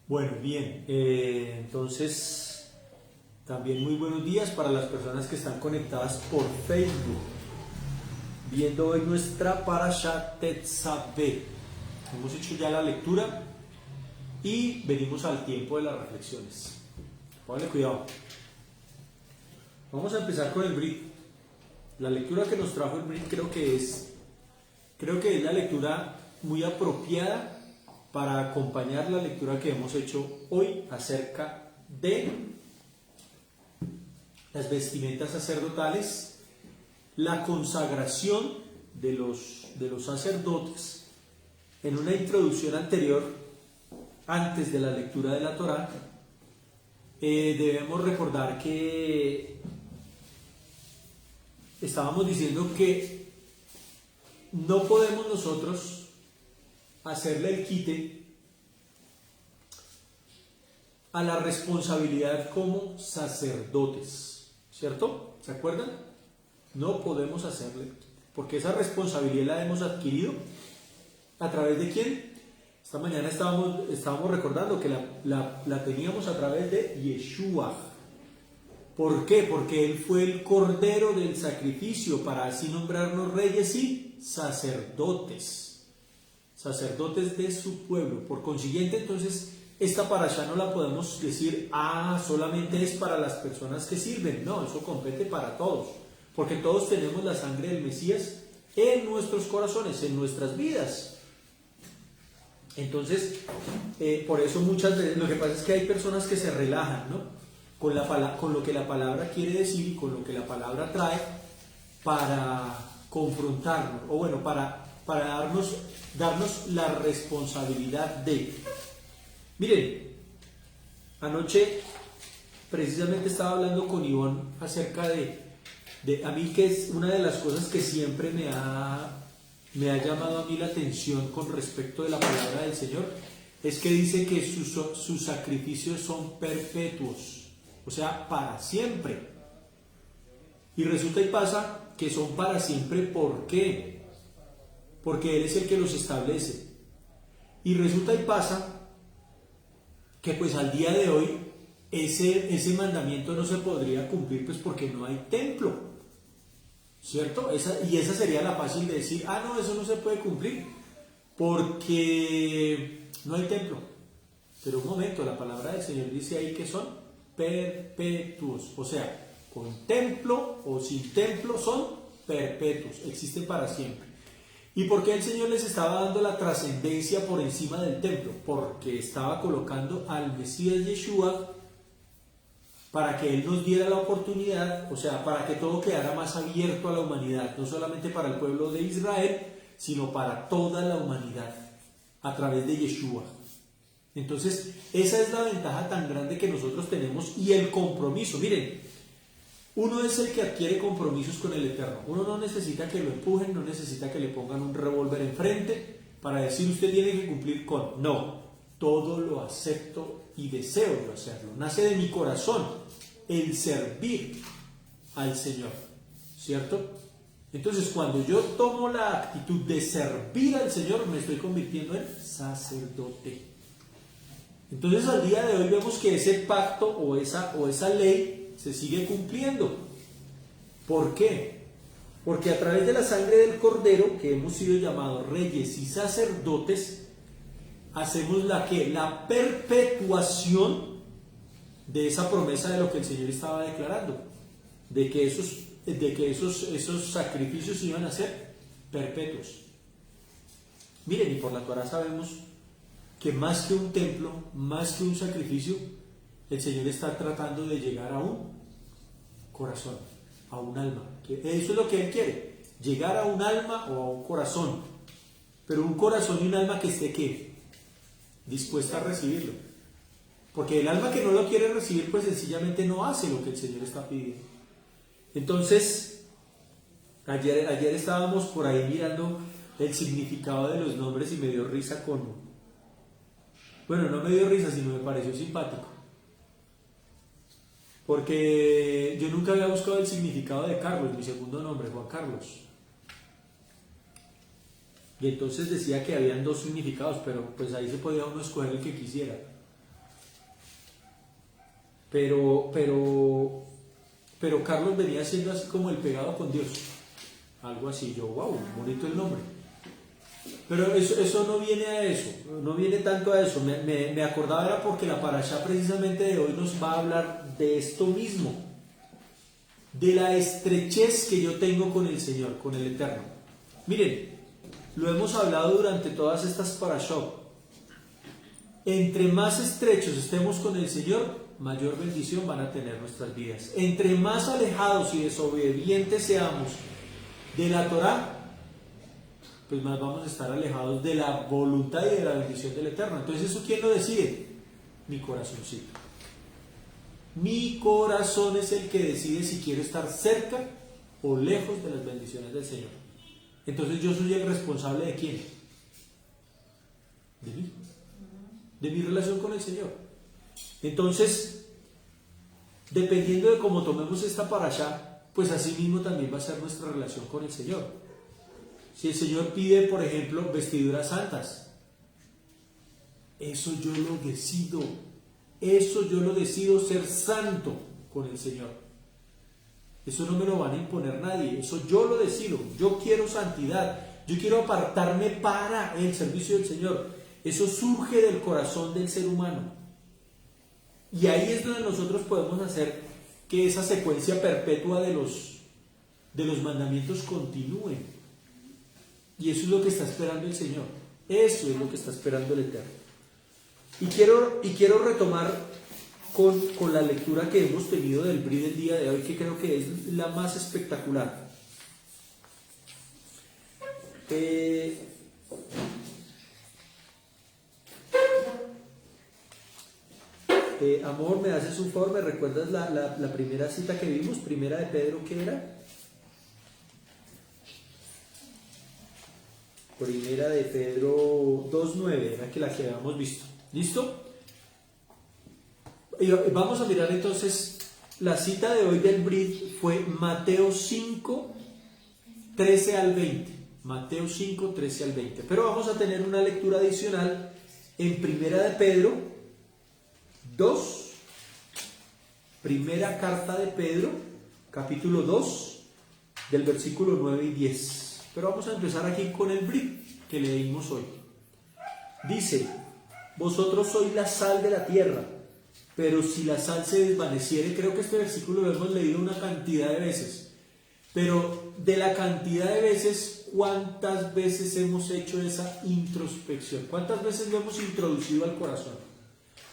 Bueno, bien, entonces también muy buenos días para las personas que están conectadas por Facebook, viendo hoy nuestra Parashat Tetzaveh. Hemos hecho ya la lectura y venimos al tiempo de las reflexiones. Pónganle cuidado. Vamos a empezar con el Brit. La lectura que nos trajo el Brit creo que es la lectura muy apropiada para acompañar la lectura que hemos hecho hoy acerca de las vestimentas sacerdotales, la consagración de los sacerdotes. En una introducción anterior, antes de la lectura de la Torá, debemos recordar que estábamos diciendo que no podemos nosotros hacerle el quite a la responsabilidad como sacerdotes, ¿cierto? ¿Se acuerdan? No podemos hacerle el quite, porque esa responsabilidad la hemos adquirido ¿a través de quién? Esta mañana estábamos recordando que la teníamos a través de Yeshua. ¿Por qué? Porque Él fue el cordero del sacrificio para así nombrarnos reyes y sacerdotes de su pueblo. Por consiguiente, entonces, esta parashá no la podemos decir, solamente es para las personas que sirven. No, eso compete para todos, porque todos tenemos la sangre del Mesías en nuestros corazones, en nuestras vidas. Entonces, por eso muchas veces, lo que pasa es que hay personas que se relajan, ¿no?, con lo que la palabra quiere decir y con lo que la palabra trae para confrontarnos, o bueno, para darnos la responsabilidad de. Miren, anoche precisamente estaba hablando con Ivonne acerca de a mí, que es una de las cosas que siempre me ha llamado a mí la atención con respecto de la palabra del Señor, es que dice que sus sacrificios son perpetuos, o sea, para siempre. Y resulta y pasa que son para siempre. ¿Por qué? Porque Él es el que los establece. Y resulta y pasa que pues al día de hoy ese mandamiento no se podría cumplir, pues porque no hay templo, ¿cierto? Esa sería la fácil de decir, no, eso no se puede cumplir porque no hay templo. Pero un momento, la palabra del Señor dice ahí que son perpetuos, o sea, con templo o sin templo son perpetuos, existen para siempre. ¿Y por qué el Señor les estaba dando la trascendencia por encima del templo? Porque estaba colocando al Mesías Yeshua para que Él nos diera la oportunidad, o sea, para que todo quedara más abierto a la humanidad, no solamente para el pueblo de Israel, sino para toda la humanidad, a través de Yeshua. Entonces, esa es la ventaja tan grande que nosotros tenemos, y el compromiso. Miren, uno es el que adquiere compromisos con el Eterno. Uno no necesita que lo empujen, no necesita que le pongan un revólver enfrente para decir usted tiene que cumplir con. No, todo lo acepto y deseo yo hacerlo. Nace de mi corazón el servir al Señor, ¿cierto? Entonces, cuando yo tomo la actitud de servir al Señor, me estoy convirtiendo en sacerdote. Entonces, al día de hoy vemos que ese pacto o esa ley se sigue cumpliendo. ¿Por qué? Porque a través de la sangre del Cordero, que hemos sido llamados reyes y sacerdotes, hacemos la perpetuación de esa promesa de lo que el Señor estaba declarando, de que esos sacrificios iban a ser perpetuos. Miren, y por la Torá sabemos que más que un templo, más que un sacrificio, el Señor está tratando de llegar a un corazón, a un alma. Eso es lo que Él quiere, llegar a un alma o a un corazón, pero un corazón y un alma que esté, ¿qué?, dispuesta a recibirlo. Porque el alma que no lo quiere recibir, pues sencillamente no hace lo que el Señor está pidiendo. Entonces, ayer estábamos por ahí mirando el significado de los nombres y me dio risa no me dio risa, sino me pareció simpático. Porque yo nunca había buscado el significado de Carlos, mi segundo nombre, Juan Carlos. Y entonces decía que habían dos significados, pero pues ahí se podía uno escoger el que quisiera. pero Carlos venía siendo así como el pegado con Dios. Algo así, yo, wow, bonito el nombre. Pero eso no viene a eso, no viene tanto a eso. Me acordaba era porque la parashá precisamente de hoy nos va a hablar de esto mismo, de la estrechez que yo tengo con el Señor, con el Eterno. Miren, lo hemos hablado durante todas estas parashot. Entre más estrechos estemos con el Señor, mayor bendición van a tener nuestras vidas. Entre más alejados y desobedientes seamos de la Torá, pues más vamos a estar alejados de la voluntad y de la bendición del Eterno. Entonces, ¿eso quién lo decide? Mi corazoncito. Mi corazón es el que decide si quiero estar cerca o lejos de las bendiciones del Señor. Entonces, ¿yo soy el responsable de quién? De mí. De mi relación con el Señor. Entonces, dependiendo de cómo tomemos esta parashá, pues así mismo también va a ser nuestra relación con el Señor. Si el Señor pide, por ejemplo, vestiduras santas, eso yo lo decido ser santo con el Señor. Eso no me lo van a imponer nadie, eso yo lo decido. Yo quiero santidad, yo quiero apartarme para el servicio del Señor. Eso surge del corazón del ser humano. Y ahí es donde nosotros podemos hacer que esa secuencia perpetua de los mandamientos continúe. Y eso es lo que está esperando el Señor. Eso es lo que está esperando el Eterno. Y quiero retomar con la lectura que hemos tenido del Brit del día de hoy, que creo que es la más espectacular. Amor, ¿me haces un favor? ¿Me recuerdas la primera cita que vimos? Primera de Pedro, ¿qué era? Primera de Pedro 2.9, era la que habíamos visto. ¿Listo? Y vamos a mirar entonces, la cita de hoy del Brit fue Mateo 5, 13 al 20. Mateo 5, 13 al 20. Pero vamos a tener una lectura adicional en Primera de Pedro 2, primera carta de Pedro, capítulo 2, del versículo 9 y 10. Pero vamos a empezar aquí con el Brit que leímos hoy. Dice: vosotros sois la sal de la tierra, pero si la sal se desvaneciere, creo que este versículo lo hemos leído una cantidad de veces, pero de la cantidad de veces, ¿cuántas veces hemos hecho esa introspección? ¿Cuántas veces lo hemos introducido al corazón?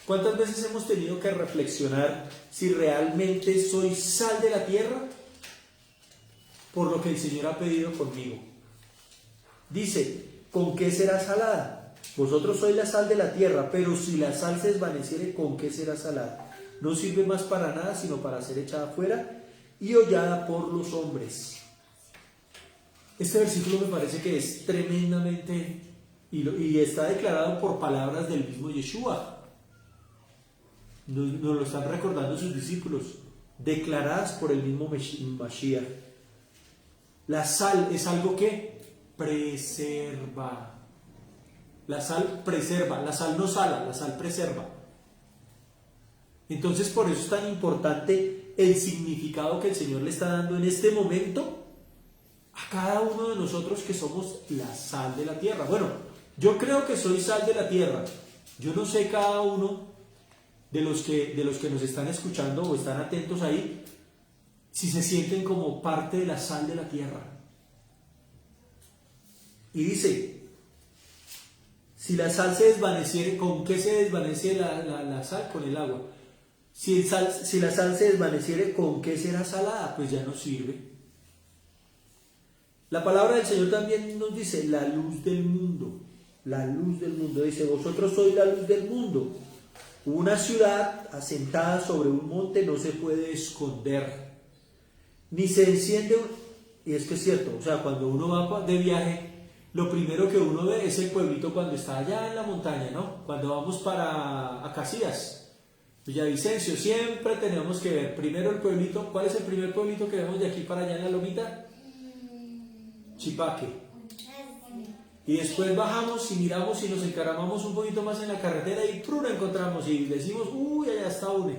¿Cuántas veces hemos tenido que reflexionar si realmente soy sal de la tierra por lo que el Señor ha pedido conmigo? Dice: ¿con qué será salada? Vosotros sois la sal de la tierra, pero si la sal se desvaneciere, ¿con qué será salada? No sirve más para nada, sino para ser echada fuera y hollada por los hombres. Este versículo me parece que es tremendamente, y está declarado por palabras del mismo Yeshua. Nos lo están recordando sus discípulos, declaradas por el mismo Mashiach. La sal es algo que preserva. La sal preserva, la sal no sala, la sal preserva. Entonces, por eso es tan importante el significado que el Señor le está dando en este momento a cada uno de nosotros, que somos la sal de la tierra. Bueno, yo creo que soy sal de la tierra. Yo no sé cada uno de los que nos están escuchando o están atentos ahí, si se sienten como parte de la sal de la tierra. Y dice: si la sal se desvaneciere, ¿con qué se desvanece la sal? Con el agua. Si la sal se desvaneciere, ¿con qué será salada? Pues ya no sirve. La palabra del Señor también nos dice: la luz del mundo. La luz del mundo. Dice: vosotros sois la luz del mundo. Una ciudad asentada sobre un monte no se puede esconder, ni se enciende. Y es que es cierto, o sea, cuando uno va de viaje, lo primero que uno ve es el pueblito cuando está allá en la montaña, ¿no? Cuando vamos para Casillas, Villavicencio, siempre tenemos que ver primero el pueblito. ¿Cuál es el primer pueblito que vemos de aquí para allá en la lomita? Chipaque. Y después bajamos y miramos y nos encaramamos un poquito más en la carretera y ¡pruna! Encontramos y decimos: uy, allá está UNE.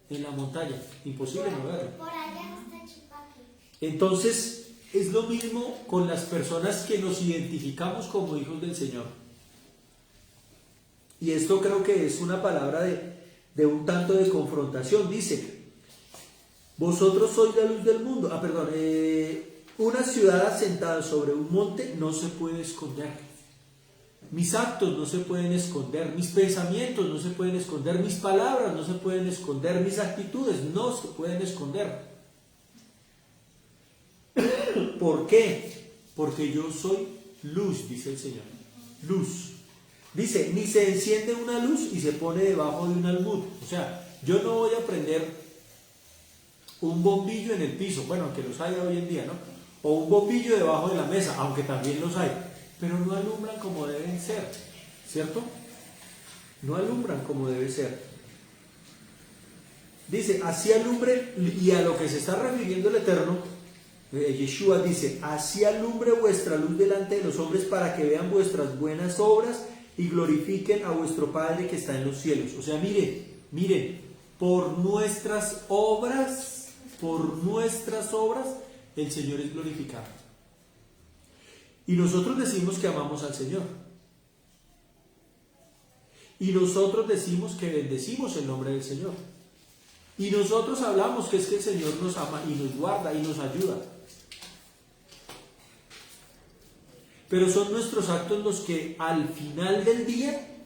en la montaña, imposible no verlo. Por allá está Chipaque. Entonces, es lo mismo con las personas que nos identificamos como hijos del Señor. Y esto creo que es una palabra de un tanto de confrontación. Dice, vosotros sois la luz del mundo. Una ciudad asentada sobre un monte no se puede esconder. Mis actos no se pueden esconder, mis pensamientos no se pueden esconder, mis palabras no se pueden esconder, mis actitudes no se pueden esconder. ¿Por qué? Porque yo soy luz, dice el Señor. Luz. Dice, ni se enciende una luz y se pone debajo de un almud. O sea, yo no voy a prender un bombillo en el piso, bueno, aunque los hay hoy en día, ¿no? O un bombillo debajo de la mesa, aunque también los hay. Pero no alumbran como deben ser, ¿cierto? No alumbran como debe ser. Dice, así alumbre, y a lo que se está refiriendo el Eterno, Yeshua dice, así alumbre vuestra luz delante de los hombres para que vean vuestras buenas obras y glorifiquen a vuestro Padre que está en los cielos. O sea, miren, por nuestras obras, el Señor es glorificado. Y nosotros decimos que amamos al Señor. Y nosotros decimos que bendecimos el nombre del Señor. Y nosotros hablamos que es que el Señor nos ama y nos guarda y nos ayuda. Pero son nuestros actos los que al final del día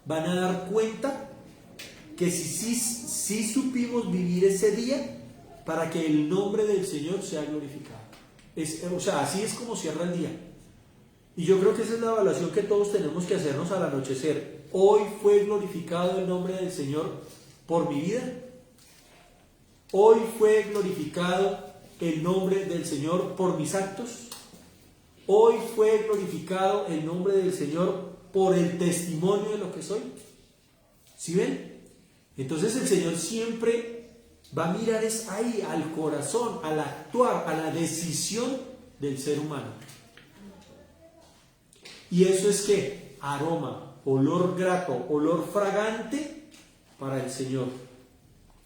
van a dar cuenta que sí supimos vivir ese día para que el nombre del Señor sea glorificado. O sea, así es como cierra el día. Y yo creo que esa es la evaluación que todos tenemos que hacernos al anochecer. ¿Hoy fue glorificado el nombre del Señor por mi vida? ¿Hoy fue glorificado el nombre del Señor por mis actos? ¿Hoy fue glorificado el nombre del Señor por el testimonio de lo que soy? ¿Sí ven? Entonces el Señor siempre va a mirar es ahí, al corazón, al actuar, a la decisión del ser humano. Y eso es que aroma, olor grato, olor fragante para el Señor.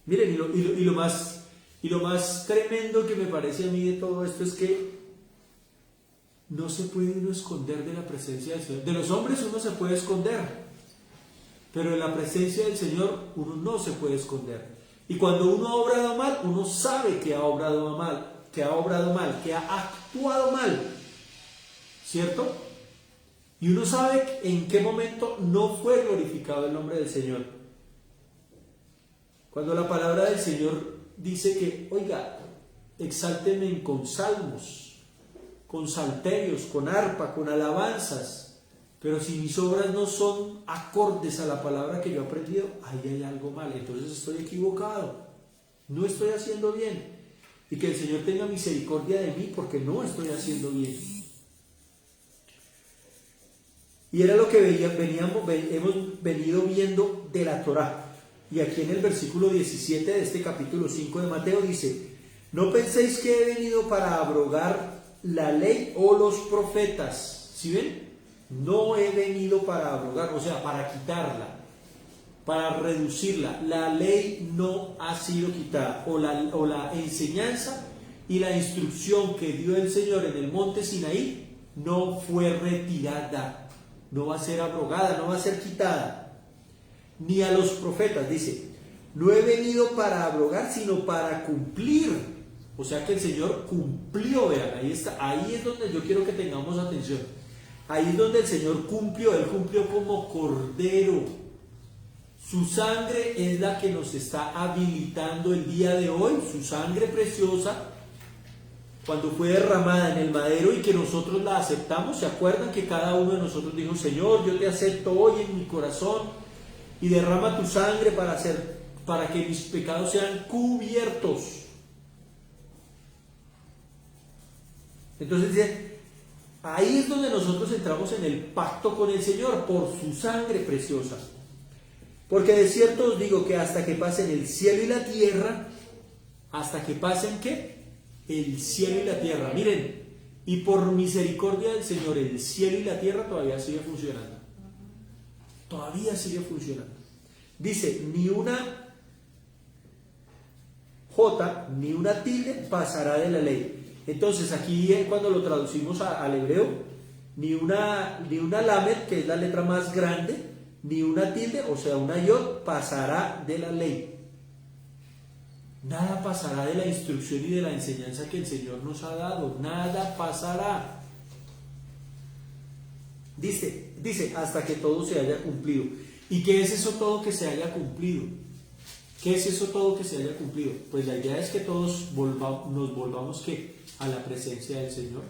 Miren, y lo más tremendo que me parece a mí de todo esto es que no se puede uno esconder de la presencia del Señor. De los hombres uno se puede esconder, pero de la presencia del Señor uno no se puede esconder. Y cuando uno ha obrado mal, uno sabe que ha obrado mal, que ha actuado mal, ¿cierto? Y uno sabe en qué momento no fue glorificado el nombre del Señor. Cuando la palabra del Señor dice que, oiga, exáltenme con salmos, con salterios, con arpa, con alabanzas, pero si mis obras no son acordes a la palabra que yo he aprendido, ahí hay algo mal, entonces estoy equivocado, no estoy haciendo bien. Y que el Señor tenga misericordia de mí porque no estoy haciendo bien. Y era lo que hemos venido viendo de la Torá. Y aquí en el versículo 17 de este capítulo 5 de Mateo dice, no penséis que he venido para abrogar la ley o los profetas. ¿Sí ven? No he venido para abrogar, o sea, para quitarla, para reducirla. La ley no ha sido quitada, o la enseñanza y la instrucción que dio el Señor en el monte Sinaí no fue retirada. No va a ser abrogada, no va a ser quitada. Ni a los profetas, dice, no he venido para abrogar, sino para cumplir. O sea que el Señor cumplió, vean, ahí está, ahí es donde yo quiero que tengamos atención. Ahí es donde el Señor cumplió, Él cumplió como cordero. Su sangre es la que nos está habilitando el día de hoy, su sangre preciosa, cuando fue derramada en el madero y que nosotros la aceptamos. ¿Se acuerdan que cada uno de nosotros dijo, Señor, yo te acepto hoy en mi corazón y derrama tu sangre para que mis pecados sean cubiertos? Entonces dice, ahí es donde nosotros entramos en el pacto con el Señor por su sangre preciosa. Porque de cierto os digo que hasta que pasen el cielo y la tierra, hasta que pasen ¿qué? El cielo y la tierra. Miren, y por misericordia del Señor, el cielo y la tierra todavía sigue funcionando. Todavía sigue funcionando. Dice, ni una J, ni una tilde pasará de la ley. Entonces aquí cuando lo traducimos al hebreo, ni una lamed, que es la letra más grande, ni una tilde, o sea, una yod, pasará de la ley. Nada pasará de la instrucción y de la enseñanza que el Señor nos ha dado. Nada pasará. Dice, hasta que todo se haya cumplido. ¿Y qué es eso todo que se haya cumplido? ¿Qué es eso todo que se haya cumplido? Pues la idea es que todos nos volvamos ¿qué? A la presencia del Señor.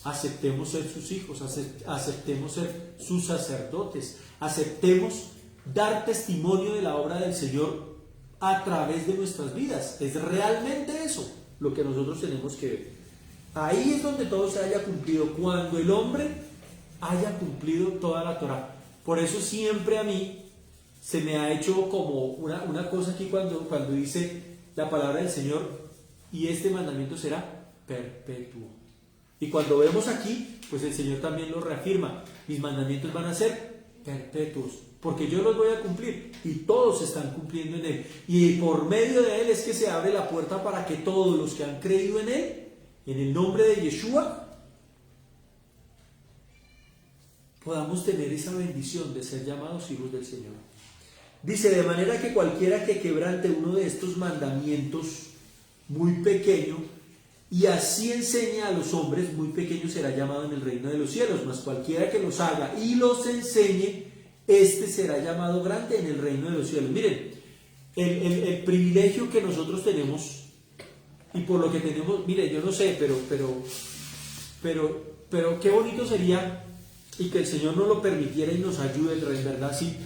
Aceptemos ser sus hijos, aceptemos ser sus sacerdotes, aceptemos dar testimonio de la obra del Señor a través de nuestras vidas. Es realmente eso lo que nosotros tenemos que ver. Ahí es donde todo se haya cumplido, cuando el hombre haya cumplido toda la Torá. Por eso siempre a mí se me ha hecho como una cosa aquí cuando dice la palabra del Señor, y este mandamiento será perpetuo. Y cuando vemos aquí, pues el Señor también lo reafirma: mis mandamientos van a ser perpetuos, porque yo los voy a cumplir, y todos se están cumpliendo en Él. Y por medio de Él es que se abre la puerta para que todos los que han creído en Él, en el nombre de Yeshua, podamos tener esa bendición de ser llamados hijos del Señor. Dice, de manera que cualquiera que quebrante uno de estos mandamientos muy pequeño, y así enseña a los hombres, muy pequeño será llamado en el reino de los cielos, mas cualquiera que los haga y los enseñe, este será llamado grande en el reino de los cielos. Miren, el privilegio que nosotros tenemos, y por lo que tenemos, mire, yo no sé, pero qué bonito sería, y que el Señor nos lo permitiera y nos ayude, en verdad, sí,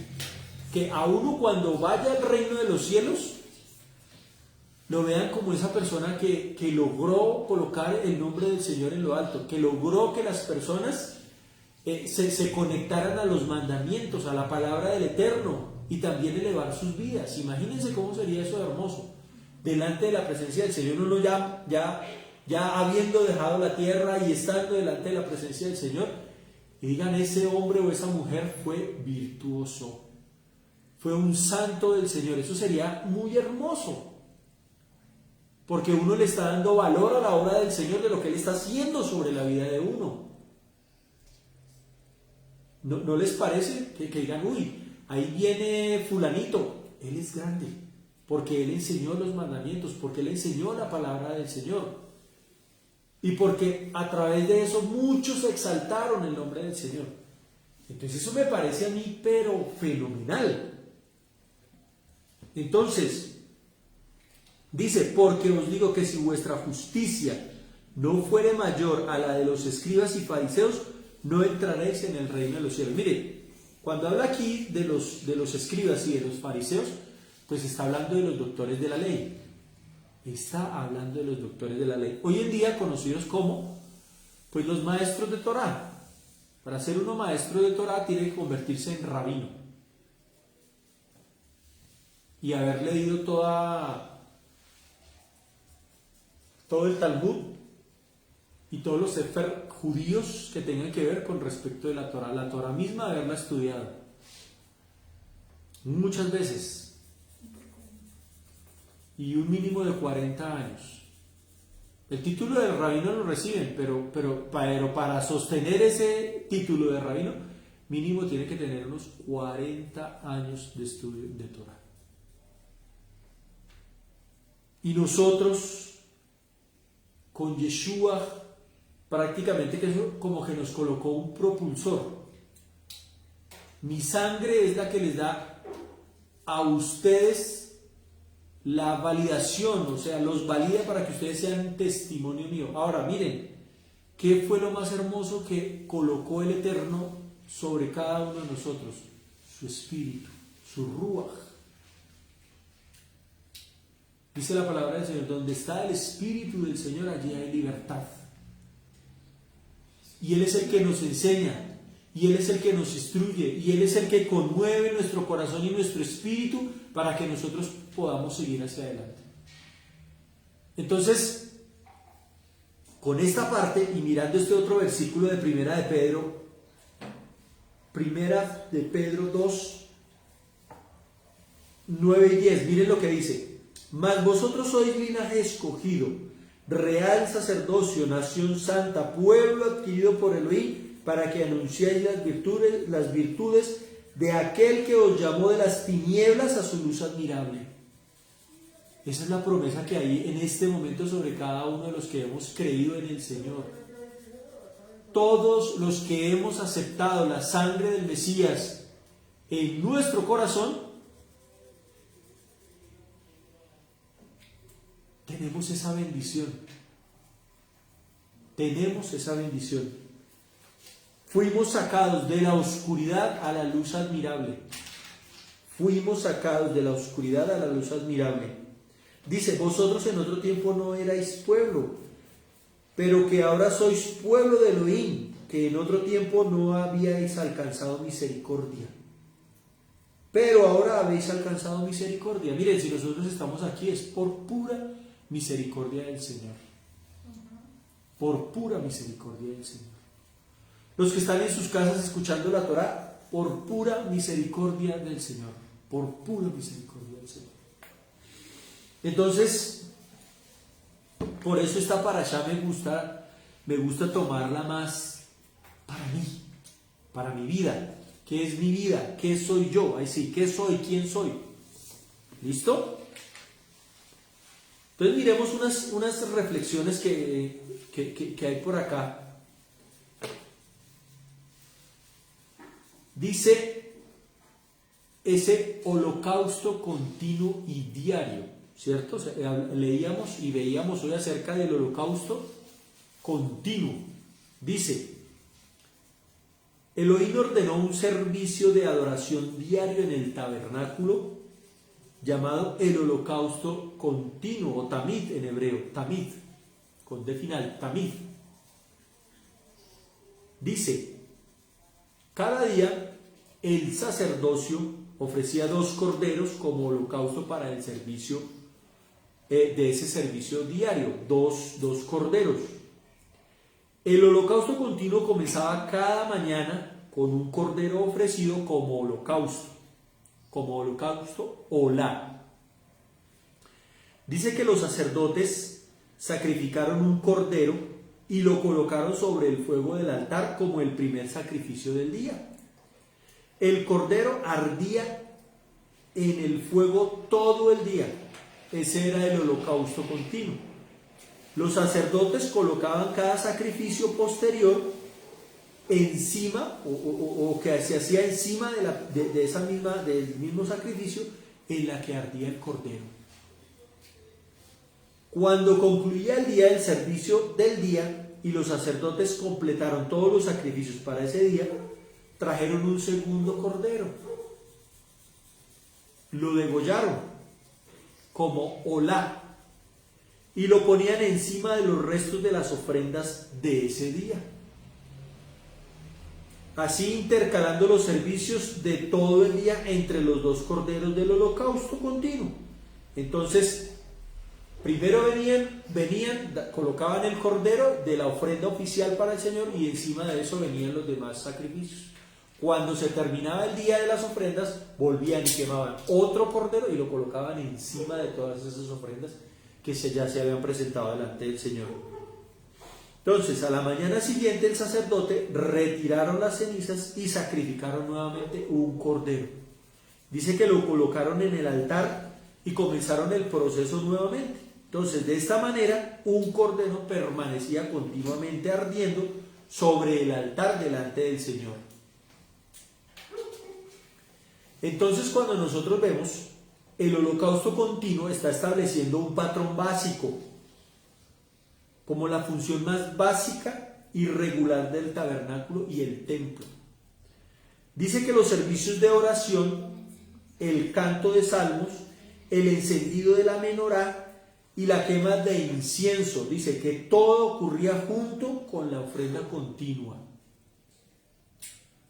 que a uno cuando vaya al reino de los cielos, lo vean como esa persona que logró colocar el nombre del Señor en lo alto, que logró que las personas se conectaran a los mandamientos, a la palabra del Eterno, y también elevar sus vidas. Imagínense cómo sería eso de hermoso, delante de la presencia del Señor, uno ya habiendo dejado la tierra y estando delante de la presencia del Señor, y digan, ese hombre o esa mujer fue virtuoso, fue un santo del Señor. Eso sería muy hermoso, porque uno le está dando valor a la obra del Señor, de lo que Él está haciendo sobre la vida de uno. ¿No les parece que digan, uy, ahí viene fulanito? Él es grande, porque Él enseñó los mandamientos, porque Él enseñó la palabra del Señor, y porque a través de eso muchos exaltaron el nombre del Señor. Entonces eso me parece a mí pero fenomenal. Entonces dice, porque os digo que si vuestra justicia no fuere mayor a la de los escribas y fariseos, no entraréis en el reino de los cielos. Mire, cuando habla aquí de los escribas y de los fariseos, pues está hablando de los doctores de la ley. Está hablando de los doctores de la ley. Hoy en día conocidos como, pues, los maestros de Torá. Para ser uno maestro de Torá tiene que convertirse en rabino y haber leído todo el Talmud y todos los sefer judíos que tengan que ver con respecto de la Torá misma, haberla estudiado muchas veces, y un mínimo de 40 años. El título de rabino lo reciben, pero para sostener ese título de rabino, mínimo tiene que tener unos 40 años de estudio de Torá. Y nosotros, con Yeshua, prácticamente que eso como que nos colocó un propulsor. Mi sangre es la que les da a ustedes la validación, o sea, los valida para que ustedes sean testimonio mío. Ahora, miren, ¿qué fue lo más hermoso que colocó el Eterno sobre cada uno de nosotros? Su espíritu, su ruaj. Dice la palabra del Señor, donde está el espíritu del Señor, allí hay libertad. Y Él es el que nos enseña, y Él es el que nos instruye, y Él es el que conmueve nuestro corazón y nuestro espíritu para que nosotros podamos seguir hacia adelante. Entonces, con esta parte y mirando este otro versículo de Primera de Pedro 2, 9 y 10, miren lo que dice. Mas vosotros sois linaje escogido, real sacerdocio, nación santa, pueblo adquirido por Elohim, para que anunciéis las virtudes de aquel que os llamó de las tinieblas a su luz admirable. Esa es la promesa que hay en este momento sobre cada uno de los que hemos creído en el Señor. Todos los que hemos aceptado la sangre del Mesías en nuestro corazón, tenemos esa bendición. Tenemos esa bendición. Fuimos sacados de la oscuridad a la luz admirable. Fuimos sacados de la oscuridad a la luz admirable. Dice, vosotros en otro tiempo no erais pueblo, pero que ahora sois pueblo de Elohim, que en otro tiempo no habíais alcanzado misericordia. Pero ahora habéis alcanzado misericordia. Miren, si nosotros estamos aquí es por pura misericordia del Señor. Por pura misericordia del Señor. Los que están en sus casas escuchando la Torá, por pura misericordia del Señor. Por pura misericordia del Señor. Entonces, por eso esta parashá me gusta tomarla más para mi vida. ¿Qué es mi vida? ¿Qué soy yo? Ahí sí, ¿qué soy? ¿Quién soy? ¿Listo? Entonces miremos unas reflexiones que hay por acá. Dice ese holocausto continuo y diario, ¿cierto? O sea, leíamos y veíamos hoy acerca del holocausto continuo. Dice, Elohim ordenó un servicio de adoración diario en el tabernáculo llamado el holocausto continuo, o tamid en hebreo, tamid, con D final, tamid. Dice, cada día el sacerdocio ofrecía 2 corderos como holocausto para el servicio de ese servicio diario, dos corderos. El holocausto continuo comenzaba cada mañana con un cordero ofrecido como holocausto olá. Dice que los sacerdotes sacrificaron un cordero y lo colocaron sobre el fuego del altar como el primer sacrificio del día. El cordero ardía en el fuego todo el día. Ese era el holocausto continuo. Los sacerdotes colocaban cada sacrificio posterior encima o que se hacía encima del mismo sacrificio en la que ardía el cordero. Cuando concluía el día del servicio del día y los sacerdotes completaron todos los sacrificios para ese día, trajeron un segundo cordero, lo degollaron como olá y lo ponían encima de los restos de las ofrendas de ese día, así intercalando los servicios de todo el día entre los 2 corderos del holocausto continuo. Entonces, primero venían, colocaban el cordero de la ofrenda oficial para el Señor y encima de eso venían los demás sacrificios. Cuando se terminaba el día de las ofrendas, volvían y quemaban otro cordero y lo colocaban encima de todas esas ofrendas que ya se habían presentado delante del Señor. Entonces, a la mañana siguiente el sacerdote retiraron las cenizas y sacrificaron nuevamente un cordero. Dice que lo colocaron en el altar y comenzaron el proceso nuevamente. Entonces, de esta manera, un cordero permanecía continuamente ardiendo sobre el altar delante del Señor. Entonces, cuando nosotros vemos el holocausto continuo, está estableciendo un patrón básico, como la función más básica y regular del tabernáculo y el templo. Dice que los servicios de oración, el canto de salmos, el encendido de la menorá y la quema de incienso, dice que todo ocurría junto con la ofrenda continua.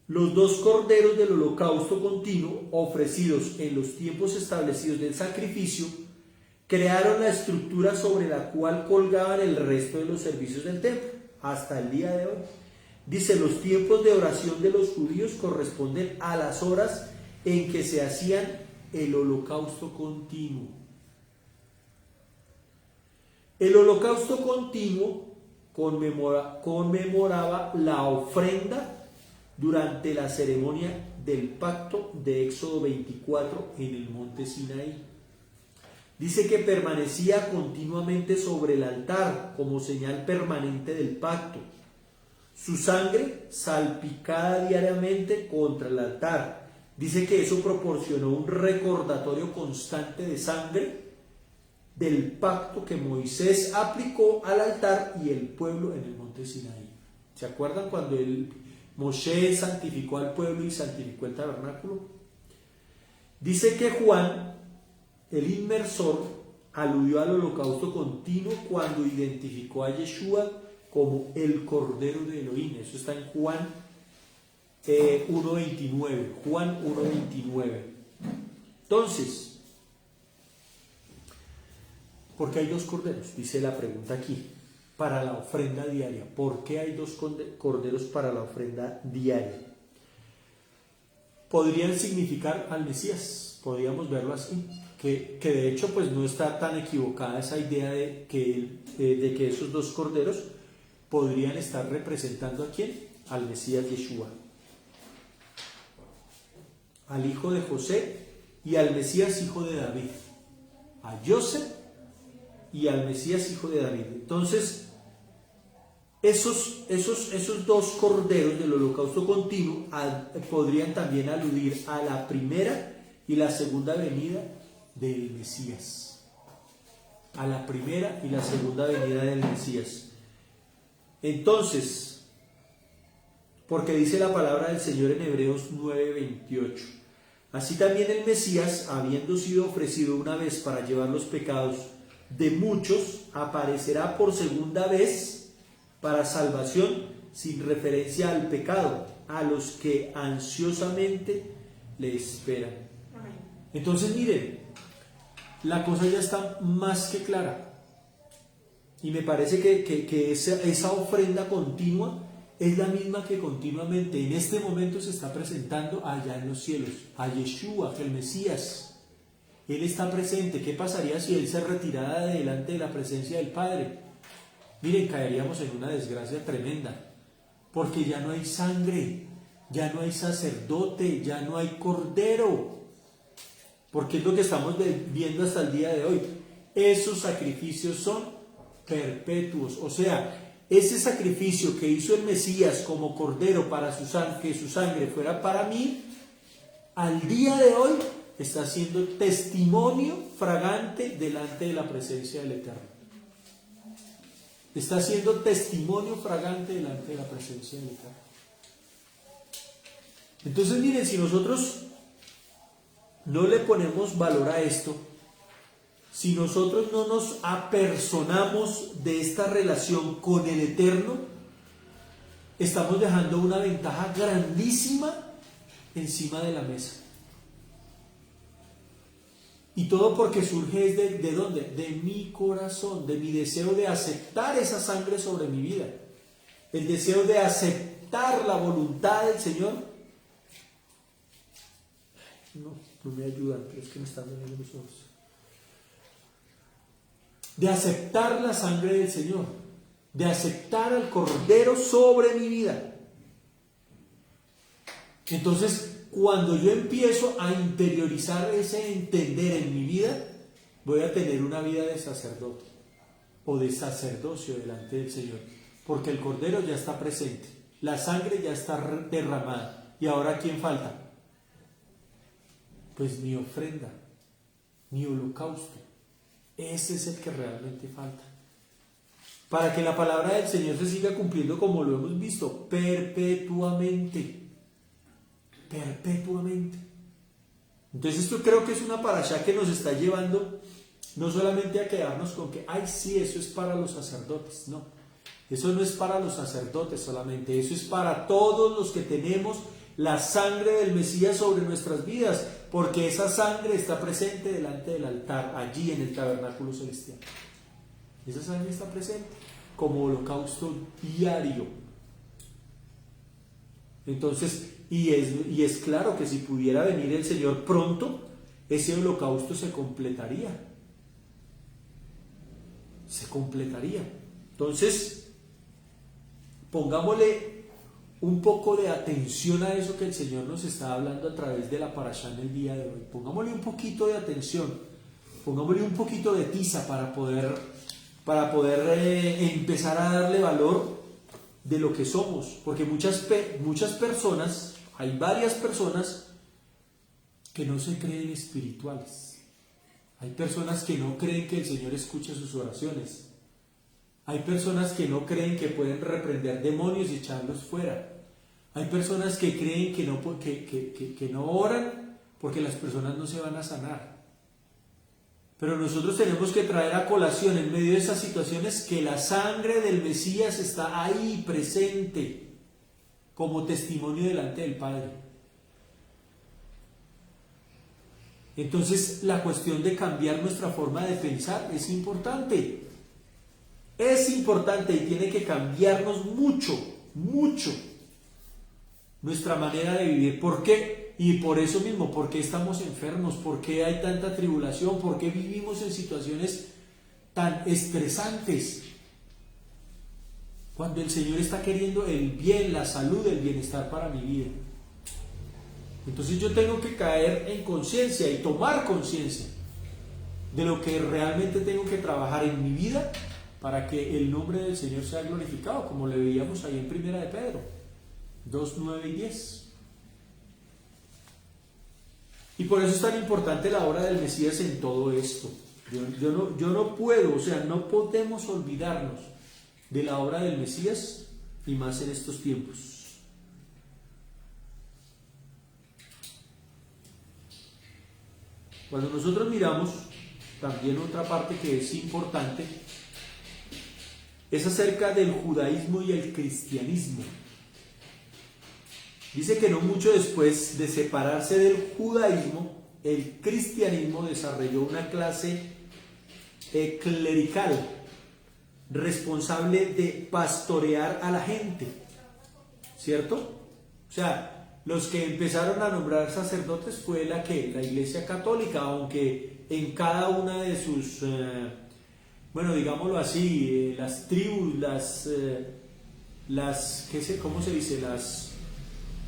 Los 2 corderos del holocausto continuo, ofrecidos en los tiempos establecidos del sacrificio, crearon la estructura sobre la cual colgaban el resto de los servicios del templo, hasta el día de hoy. Dice, los tiempos de oración de los judíos corresponden a las horas en que se hacían el holocausto continuo. El holocausto continuo conmemoraba la ofrenda durante la ceremonia del pacto de Éxodo 24 en el monte Sinaí. Dice que permanecía continuamente sobre el altar como señal permanente del pacto. Su sangre salpicada diariamente contra el altar. Dice que eso proporcionó un recordatorio constante de sangre del pacto que Moisés aplicó al altar y el pueblo en el monte Sinaí. ¿Se acuerdan cuando Moshe santificó al pueblo y santificó el tabernáculo? Dice que Juan, el inmersor, aludió al holocausto continuo cuando identificó a Yeshua como el Cordero de Elohim. Eso está en Juan 1.29. Juan 1.29. Entonces, ¿por qué hay dos corderos? Dice la pregunta aquí. Para la ofrenda diaria. ¿Por qué hay dos corderos para la ofrenda diaria? Podrían significar al Mesías. Podríamos verlo así. Que de hecho pues no está tan equivocada esa idea de que esos dos corderos podrían estar representando ¿a quién? Al Mesías Yeshua, al hijo de José y al Mesías hijo de David, a Joseph y al Mesías hijo de David. Entonces esos dos corderos del holocausto continuo podrían también aludir a la primera y la segunda venida del Mesías, a la primera y la segunda venida del Mesías. Entonces, porque dice la palabra del Señor en Hebreos 9:28, así también el Mesías, habiendo sido ofrecido una vez para llevar los pecados de muchos, aparecerá por segunda vez para salvación, sin referencia al pecado, a los que ansiosamente le esperan. Entonces miren, la cosa ya está más que clara. Y me parece que esa ofrenda continua es la misma que continuamente en este momento se está presentando allá en los cielos. A Yeshua, el Mesías. Él está presente. ¿Qué pasaría si Él se retirara de delante de la presencia del Padre? Miren, caeríamos en una desgracia tremenda. Porque ya no hay sangre, ya no hay sacerdote, ya no hay cordero. Porque es lo que estamos viendo hasta el día de hoy. Esos sacrificios son perpetuos, o sea, ese sacrificio que hizo el Mesías como cordero para que su sangre fuera para mí, al día de hoy está siendo testimonio fragante delante de la presencia del Eterno. Está siendo testimonio fragante delante de la presencia del Eterno. Entonces miren, si nosotros no le ponemos valor a esto, si nosotros no nos apersonamos de esta relación con el Eterno, estamos dejando una ventaja grandísima encima de la mesa. Y todo porque surge ¿de dónde? De mi corazón, de mi deseo de aceptar esa sangre sobre mi vida. El deseo de aceptar la voluntad del Señor. No me ayudan, pero es que me están doliendo los ojos. De aceptar la sangre del Señor, de aceptar al Cordero sobre mi vida. Entonces, cuando yo empiezo a interiorizar ese entender en mi vida, voy a tener una vida de sacerdote o de sacerdocio delante del Señor, porque el Cordero ya está presente, la sangre ya está derramada. ¿Y ahora quién falta? Pues mi ofrenda, mi holocausto. Ese es el que realmente falta. Para que la palabra del Señor se siga cumpliendo como lo hemos visto, perpetuamente. Perpetuamente. Entonces esto creo que es una parashá que nos está llevando no solamente a quedarnos con que, ay sí, eso es para los sacerdotes. No, eso no es para los sacerdotes solamente, eso es para todos los que tenemos la sangre del Mesías sobre nuestras vidas, porque esa sangre está presente delante del altar, allí en el tabernáculo celestial. Esa sangre está presente como holocausto diario. Entonces, y es claro que si pudiera venir el Señor pronto, ese holocausto se completaría. se completaría. Entonces, pongámosle un poco de atención a eso que el Señor nos está hablando a través de la parashá en el día de hoy. Pongámosle un poquito de atención, pongámosle un poquito de tiza para poder empezar a darle valor de lo que somos. Porque muchas personas, hay varias personas que no se creen espirituales. Hay personas que no creen que el Señor escuche sus oraciones. Hay personas que no creen que pueden reprender demonios y echarlos fuera. Hay personas que creen que no oran porque las personas no se van a sanar. Pero nosotros tenemos que traer a colación en medio de esas situaciones que la sangre del Mesías está ahí presente como testimonio delante del Padre. Entonces la cuestión de cambiar nuestra forma de pensar es importante. Es importante y tiene que cambiarnos mucho, mucho nuestra manera de vivir. ¿Por qué? Y por eso mismo, ¿por qué estamos enfermos? ¿Por qué hay tanta tribulación? ¿Por qué vivimos en situaciones tan estresantes? Cuando el Señor está queriendo el bien, la salud, el bienestar para mi vida. Entonces yo tengo que caer en conciencia y tomar conciencia de lo que realmente tengo que trabajar en mi vida para que el nombre del Señor sea glorificado, como le veíamos ahí en Primera de Pedro 2, 9 y 10. Y por eso es tan importante la obra del Mesías en todo esto. Yo no puedo, o sea, no podemos olvidarnos de la obra del Mesías, y más en estos tiempos. Cuando nosotros miramos también otra parte que es importante, es acerca del judaísmo y el cristianismo. Dice que no mucho después de separarse del judaísmo, el cristianismo desarrolló una clase clerical responsable de pastorear a la gente, ¿cierto? O sea, los que empezaron a nombrar sacerdotes fue la Iglesia Católica, aunque en cada una de sus, bueno, digámoslo así, las tribus, ¿cómo se dice?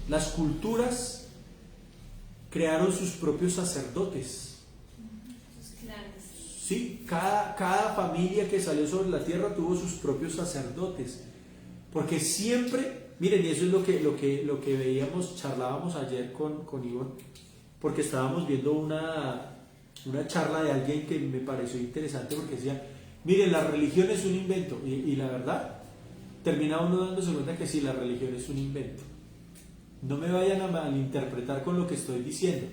Las culturas crearon sus propios sacerdotes. Sí, cada familia que salió sobre la tierra tuvo sus propios sacerdotes. Porque siempre, miren, y eso es lo que veíamos, charlábamos ayer con Ivonne, porque estábamos viendo una charla de alguien que me pareció interesante, porque decía, miren, la religión es un invento, y la verdad, termina uno dándose cuenta que sí, la religión es un invento. No me vayan a malinterpretar con lo que estoy diciendo.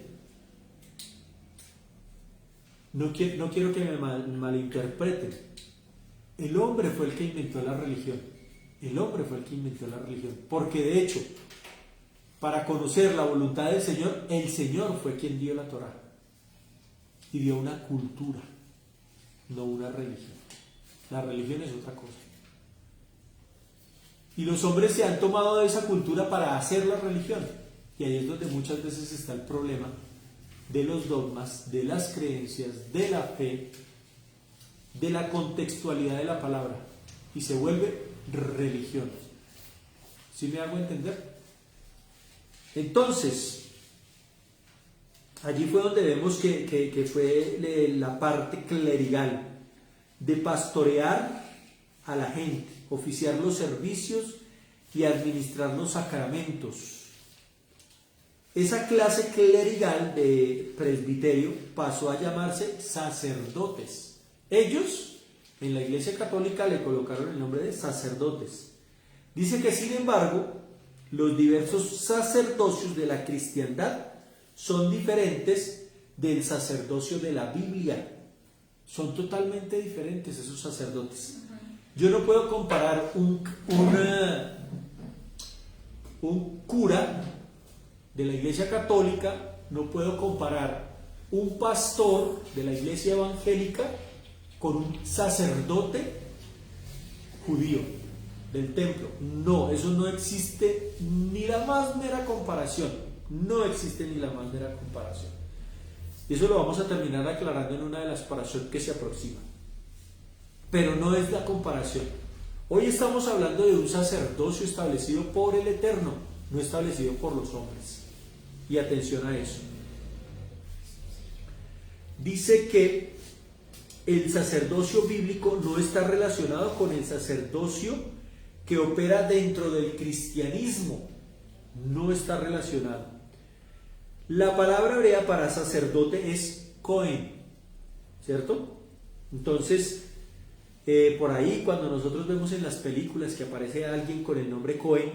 No quiero que me malinterpreten. El hombre fue el que inventó la religión. El hombre fue el que inventó la religión. Porque de hecho, para conocer la voluntad del Señor, el Señor fue quien dio la Torá. Y dio una cultura, no una religión. La religión es otra cosa. Y los hombres se han tomado de esa cultura para hacer la religión. Y ahí es donde muchas veces está el problema de los dogmas, de las creencias, de la fe, de la contextualidad de la palabra. Y se vuelve religión. ¿Sí me hago entender? Entonces, allí fue donde vemos que fue la parte clerical de pastorear a la gente, oficiar los servicios y administrar los sacramentos. Esa clase clerical de presbiterio pasó a llamarse sacerdotes. Ellos, en la Iglesia Católica, le colocaron el nombre de sacerdotes. Dice que, sin embargo, los diversos sacerdocios de la cristiandad son diferentes del sacerdocio de la Biblia. Son totalmente diferentes esos sacerdotes. Yo no puedo comparar un cura de la Iglesia Católica, no puedo comparar un pastor de la Iglesia Evangélica con un sacerdote judío del templo. No, eso no existe ni la más mera comparación. No existe ni la más mera comparación. Y eso lo vamos a terminar aclarando en una de las parashot que se aproximan. pero no es la comparación. Hoy estamos hablando de un sacerdocio establecido por el Eterno, no establecido por los hombres. Y atención a eso. Dice que el sacerdocio bíblico no está relacionado con el sacerdocio que opera dentro del cristianismo. No está relacionado. La palabra hebrea para sacerdote es Cohen, ¿cierto? Entonces, por ahí cuando nosotros vemos en las películas que aparece alguien con el nombre Cohen,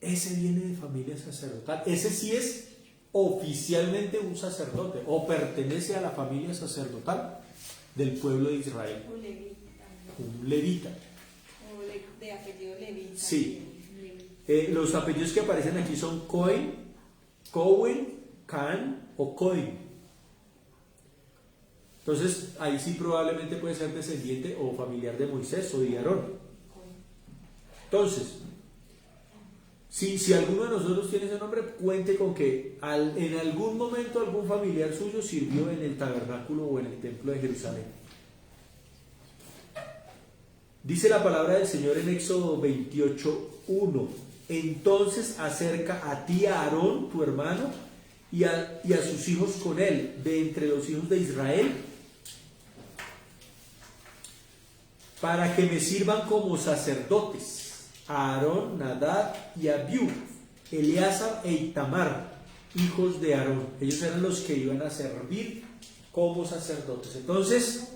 ese viene de familia sacerdotal. Ese sí es oficialmente un sacerdote o pertenece a la familia sacerdotal del pueblo de Israel. Un levita también. Un levita. O de apellido levita. Sí. Levita. Los apellidos que aparecen aquí son Cohen, Cohen, Can o Cohen. Entonces ahí sí probablemente puede ser descendiente o familiar de Moisés o de Aarón. Entonces, si alguno de nosotros tiene ese nombre, cuente con que en algún momento algún familiar suyo sirvió en el tabernáculo o en el templo de Jerusalén. Dice la palabra del Señor en Éxodo 28:1: entonces acerca a ti a Aarón, tu hermano, y a sus hijos con él, de entre los hijos de Israel, para que me sirvan como sacerdotes, a Aarón, Nadab y Abiú, Eleazar e Itamar, hijos de Aarón. Ellos eran los que iban a servir como sacerdotes. Entonces,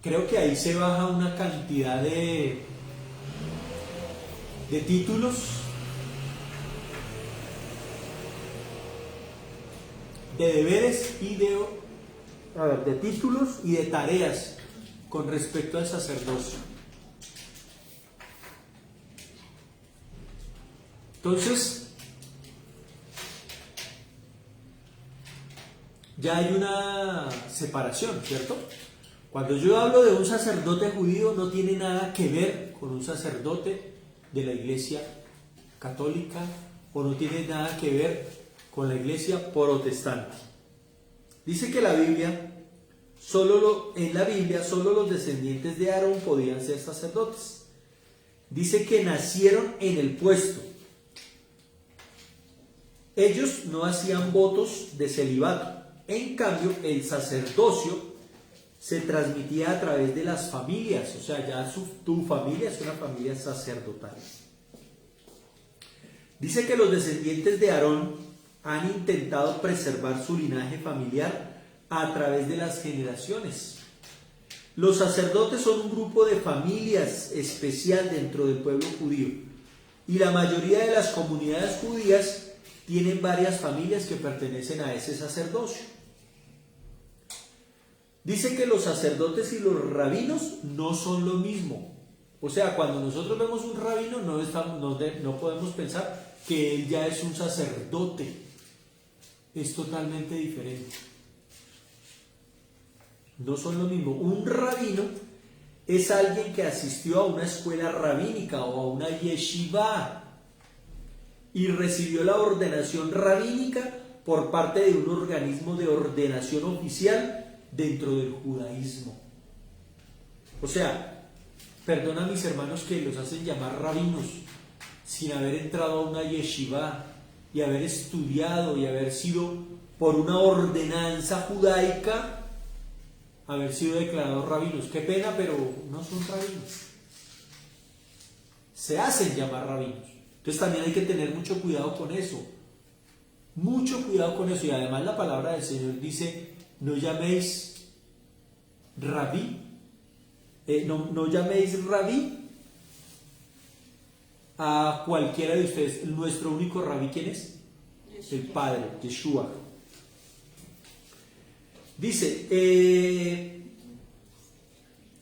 creo que ahí se baja una cantidad de títulos, de deberes y de títulos y de tareas con respecto al sacerdocio. Entonces, ya hay una separación, ¿cierto? Cuando yo hablo de un sacerdote judío, no tiene nada que ver con un sacerdote de la iglesia católica o no tiene nada que ver con la iglesia protestante. Dice que en la Biblia solo los descendientes de Aarón podían ser sacerdotes. Dice que nacieron en el puesto. Ellos no hacían votos de celibato. En cambio, el sacerdocio se transmitía a través de las familias, o sea, ya tu familia es una familia sacerdotal. Dice que los descendientes de Aarón han intentado preservar su linaje familiar a través de las generaciones. Los sacerdotes son un grupo de familias especial dentro del pueblo judío, y la mayoría de las comunidades judías tienen varias familias que pertenecen a ese sacerdocio. Dice que los sacerdotes y los rabinos no son lo mismo. O sea, cuando nosotros vemos un rabino, no podemos pensar que él ya es un sacerdote. Es totalmente diferente. No son lo mismo. Un rabino es alguien que asistió a una escuela rabínica o a una yeshiva y recibió la ordenación rabínica por parte de un organismo de ordenación oficial dentro del judaísmo. O sea, perdona a mis hermanos que los hacen llamar rabinos sin haber entrado a una yeshiva y haber estudiado y haber sido por una ordenanza judaica, haber sido declarados rabinos. Qué pena, pero no son rabinos. Se hacen llamar rabinos. Entonces también hay que tener mucho cuidado con eso. Mucho cuidado con eso. Y además la palabra del Señor dice: no llaméis rabí, no llaméis rabí a cualquiera de ustedes. Nuestro único rabí, ¿quién es? El Padre, Yeshua. Dice,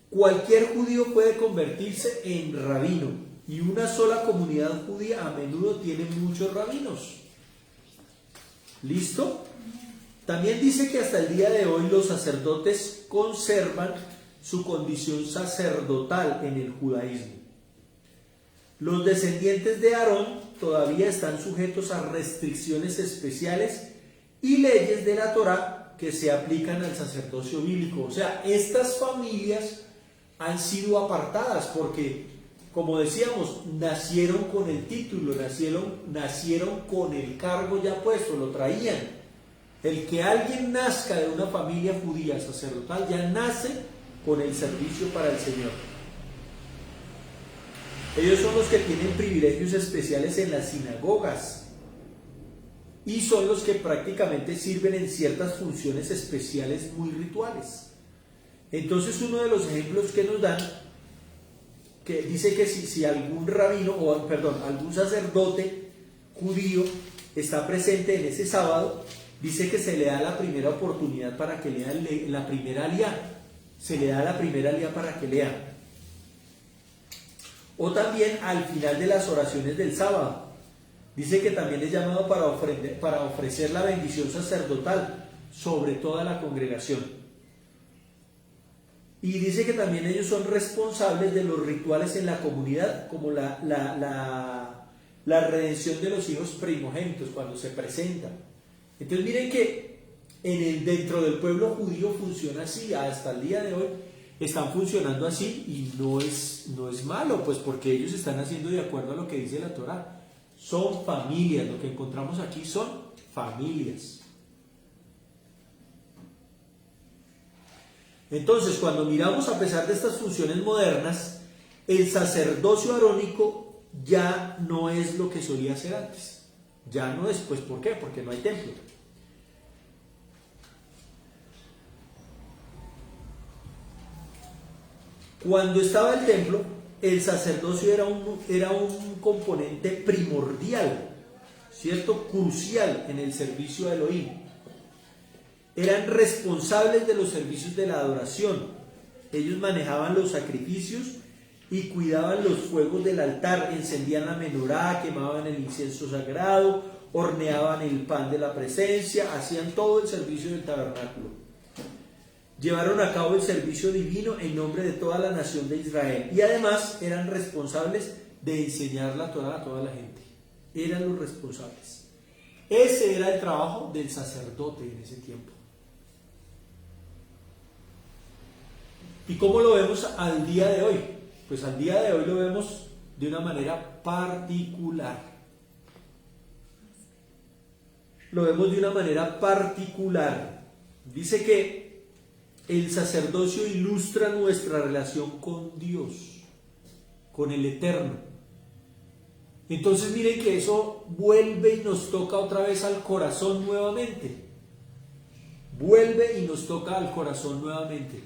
cualquier judío puede convertirse en rabino, y una sola comunidad judía a menudo tiene muchos rabinos. ¿Listo? También dice que hasta el día de hoy los sacerdotes conservan su condición sacerdotal en el judaísmo. Los descendientes de Aarón todavía están sujetos a restricciones especiales y leyes de la Torá que se aplican al sacerdocio bíblico. O sea, estas familias han sido apartadas porque, como decíamos, nacieron con el título, nacieron con el cargo ya puesto, lo traían. El que alguien nazca de una familia judía sacerdotal ya nace con el servicio para el Señor. Ellos son los que tienen privilegios especiales en las sinagogas y son los que prácticamente sirven en ciertas funciones especiales muy rituales. Entonces, uno de los ejemplos que nos dan, que dice que si algún rabino, algún sacerdote judío está presente en ese sábado, dice que se le da la primera oportunidad para que lea la primera aliyá. Se le da la primera aliyá para que lea. O también al final de las oraciones del sábado. Dice que también es llamado para ofrecer la bendición sacerdotal sobre toda la congregación. Y dice que también ellos son responsables de los rituales en la comunidad, como la redención de los hijos primogénitos cuando se presentan. Entonces miren que dentro del pueblo judío funciona así, hasta el día de hoy están funcionando así y no es malo, pues porque ellos están haciendo de acuerdo a lo que dice la Torá. Son familias, lo que encontramos aquí son familias. Entonces, cuando miramos, a pesar de estas funciones modernas, el sacerdocio arónico ya no es lo que solía ser antes. Ya no es, pues ¿por qué? Porque no hay templo. Cuando estaba el templo, el sacerdocio era un componente primordial, ¿cierto? Crucial en el servicio a Elohim. Eran responsables de los servicios de la adoración. Ellos manejaban los sacrificios y cuidaban los fuegos del altar, encendían la menorá, quemaban el incienso sagrado, horneaban el pan de la presencia, hacían todo el servicio del tabernáculo. Llevaron a cabo el servicio divino en nombre de toda la nación de Israel y además eran responsables de enseñar la Torá a toda la gente. Eran los responsables. Ese era el trabajo del sacerdote en ese tiempo. ¿Y cómo lo vemos al día de hoy? Pues al día de hoy lo vemos de una manera particular. Lo vemos de una manera particular. Dice que el sacerdocio ilustra nuestra relación con Dios, con el Eterno. Entonces miren que eso vuelve y nos toca otra vez al corazón nuevamente. Vuelve y nos toca al corazón nuevamente.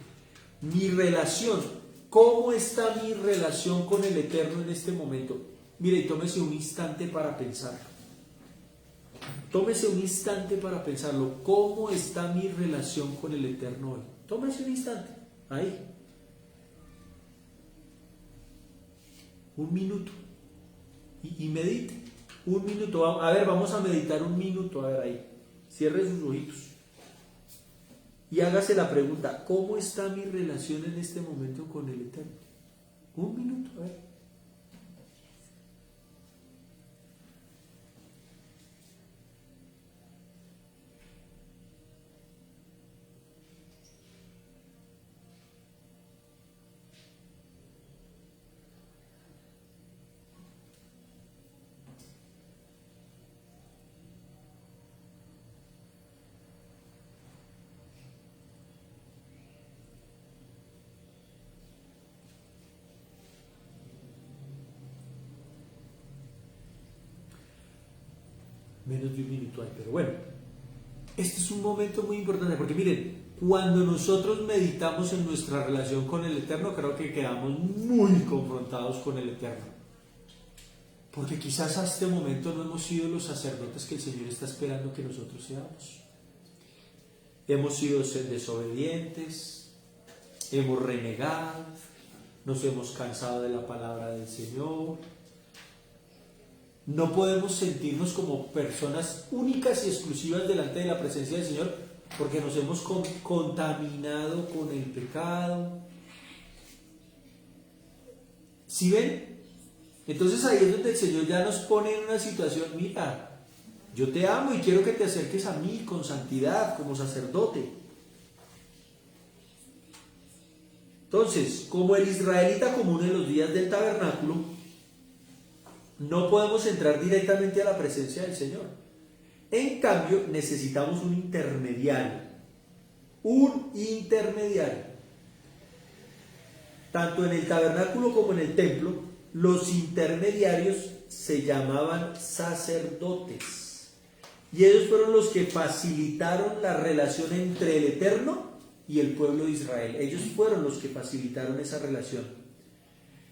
Mi relación, ¿cómo está mi relación con el Eterno en este momento? Mire, tómese un instante para pensarlo. Tómese un instante para pensarlo. ¿Cómo está mi relación con el Eterno hoy? Tómese un instante. Ahí. Un minuto. Y medite. Un minuto. A ver, vamos a meditar un minuto. A ver, ahí. Cierre sus ojitos. Y hágase la pregunta, ¿cómo está mi relación en este momento con el Eterno? Un minuto, a ver. Menos de un minuto hay, pero bueno, este es un momento muy importante porque miren, cuando nosotros meditamos en nuestra relación con el Eterno, creo que quedamos muy confrontados con el Eterno, porque quizás a este momento no hemos sido los sacerdotes que el Señor está esperando que nosotros seamos. Hemos sido desobedientes, hemos renegado, nos hemos cansado de la palabra del Señor. No podemos sentirnos como personas únicas y exclusivas delante de la presencia del Señor porque nos hemos contaminado con el pecado. ¿Sí ven? Entonces ahí es donde el Señor ya nos pone en una situación, mira, Yo te amo y quiero que te acerques a mí con santidad, como sacerdote. Entonces, como el israelita común en los días del tabernáculo, no podemos entrar directamente a la presencia del Señor. En cambio, necesitamos un intermediario. Un intermediario. Tanto en el tabernáculo como en el templo, los intermediarios se llamaban sacerdotes. Y ellos fueron los que facilitaron la relación entre el Eterno y el pueblo de Israel. Ellos fueron los que facilitaron esa relación.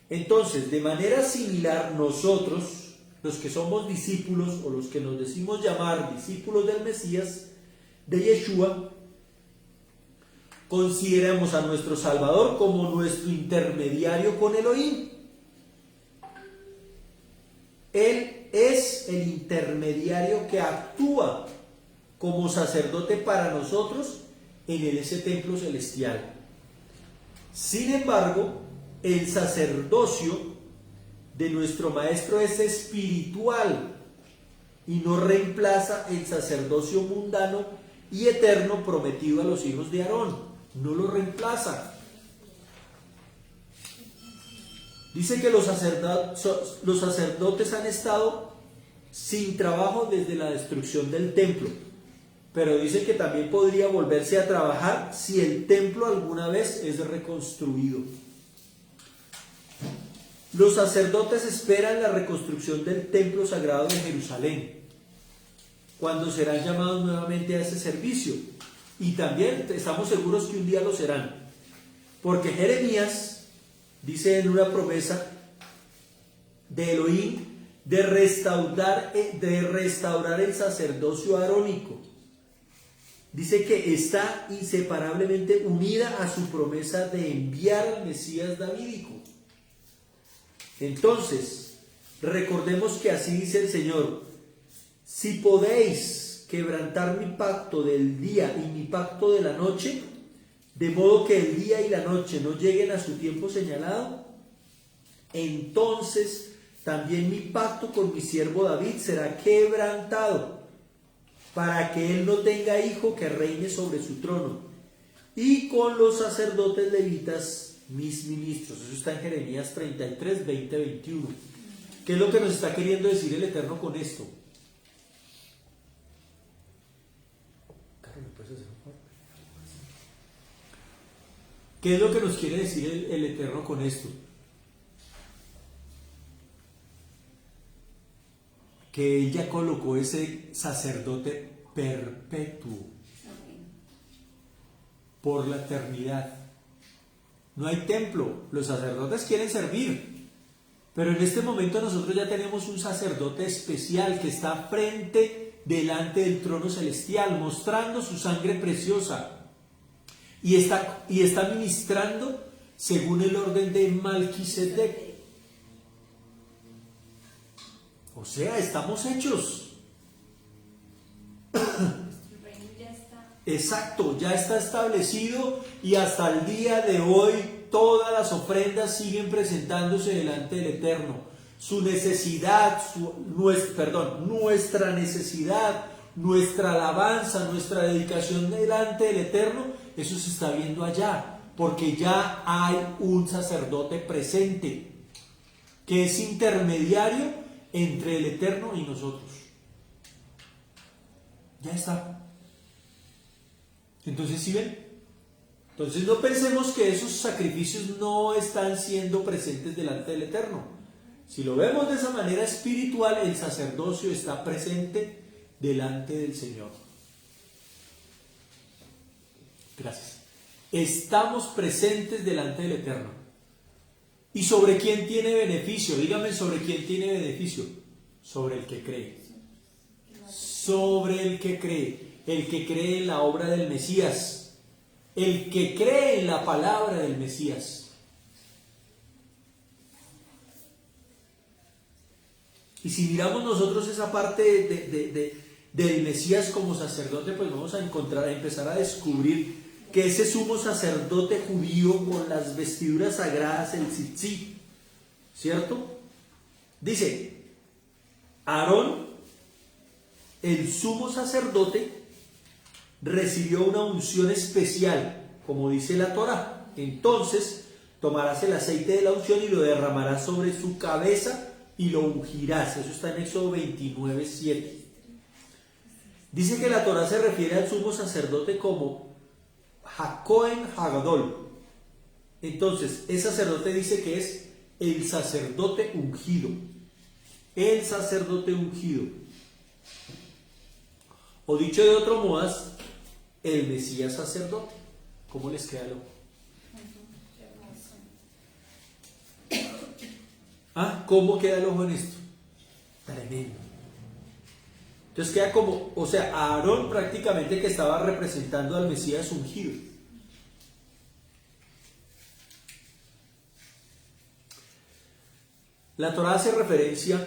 Entonces, de manera similar, nosotros, los que somos discípulos o los que nos decimos llamar discípulos del Mesías, de Yeshua, consideramos a nuestro Salvador como nuestro intermediario con Elohim. Él es el intermediario que actúa como sacerdote para nosotros en ese templo celestial. Sin embargo, el sacerdocio de nuestro Maestro es espiritual y no reemplaza el sacerdocio mundano y eterno prometido a los hijos de Aarón. No lo reemplaza. Dice que los sacerdotes han estado sin trabajo desde la destrucción del templo, pero dice que también podría volverse a trabajar si el templo alguna vez es reconstruido. Los sacerdotes esperan la reconstrucción del templo sagrado de Jerusalén, cuando serán llamados nuevamente a ese servicio. Y también estamos seguros que un día lo serán, porque Jeremías dice en una promesa de Elohim de restaurar el sacerdocio arónico. Dice que está inseparablemente unida a su promesa de enviar al Mesías davídico. Entonces, recordemos que así dice el Señor: si podéis quebrantar mi pacto del día y mi pacto de la noche, de modo que el día y la noche no lleguen a su tiempo señalado, entonces también mi pacto con mi siervo David será quebrantado, para que él no tenga hijo que reine sobre su trono, y con los sacerdotes levitas, mis ministros. Eso está en Jeremías 33, 20, 21. ¿Qué es lo que nos está queriendo decir el Eterno con esto? ¿Qué es lo que nos quiere decir el Eterno con esto? Que Él ya colocó ese sacerdote perpetuo por la eternidad. No hay templo, los sacerdotes quieren servir, pero en este momento nosotros ya tenemos un sacerdote especial que está delante del trono celestial, mostrando su sangre preciosa. Y está ministrando según el orden de Malquisedec. O sea, estamos hechos. Exacto, ya está establecido y hasta el día de hoy todas las ofrendas siguen presentándose delante del Eterno. Su necesidad, nuestra necesidad, nuestra alabanza, nuestra dedicación delante del Eterno, eso se está viendo allá, porque ya hay un sacerdote presente que es intermediario entre el Eterno y nosotros. Ya está. Entonces, ¿sí ven? Entonces no pensemos que esos sacrificios no están siendo presentes delante del Eterno. Si lo vemos de esa manera espiritual, el sacerdocio está presente delante del Señor. Gracias. Estamos presentes delante del Eterno. ¿Y sobre quién tiene beneficio? Dígame, ¿sobre quién tiene beneficio? Sobre el que cree. Sobre el que cree. El que cree en la obra del Mesías. El que cree en la palabra del Mesías. Y si miramos nosotros esa parte del Mesías como sacerdote, pues vamos a empezar a descubrir que ese sumo sacerdote judío con las vestiduras sagradas, el tzitzit, ¿cierto? Dice, Aarón el sumo sacerdote recibió una unción especial, como dice la Torá. Entonces tomarás el aceite de la unción y lo derramarás sobre su cabeza y lo ungirás. Eso está en Éxodo 29:7. Dice que la Torá se refiere al sumo sacerdote como Hakohen Hagadol. Entonces, el sacerdote dice que es el sacerdote ungido. El sacerdote ungido. O dicho de otro modo, el Mesías sacerdote. ¿Cómo les queda el ojo? ¿Ah? ¿Cómo queda el ojo en esto? Tremendo. Entonces queda como, o sea, Aarón prácticamente que estaba representando al Mesías ungido. La Torá hace referencia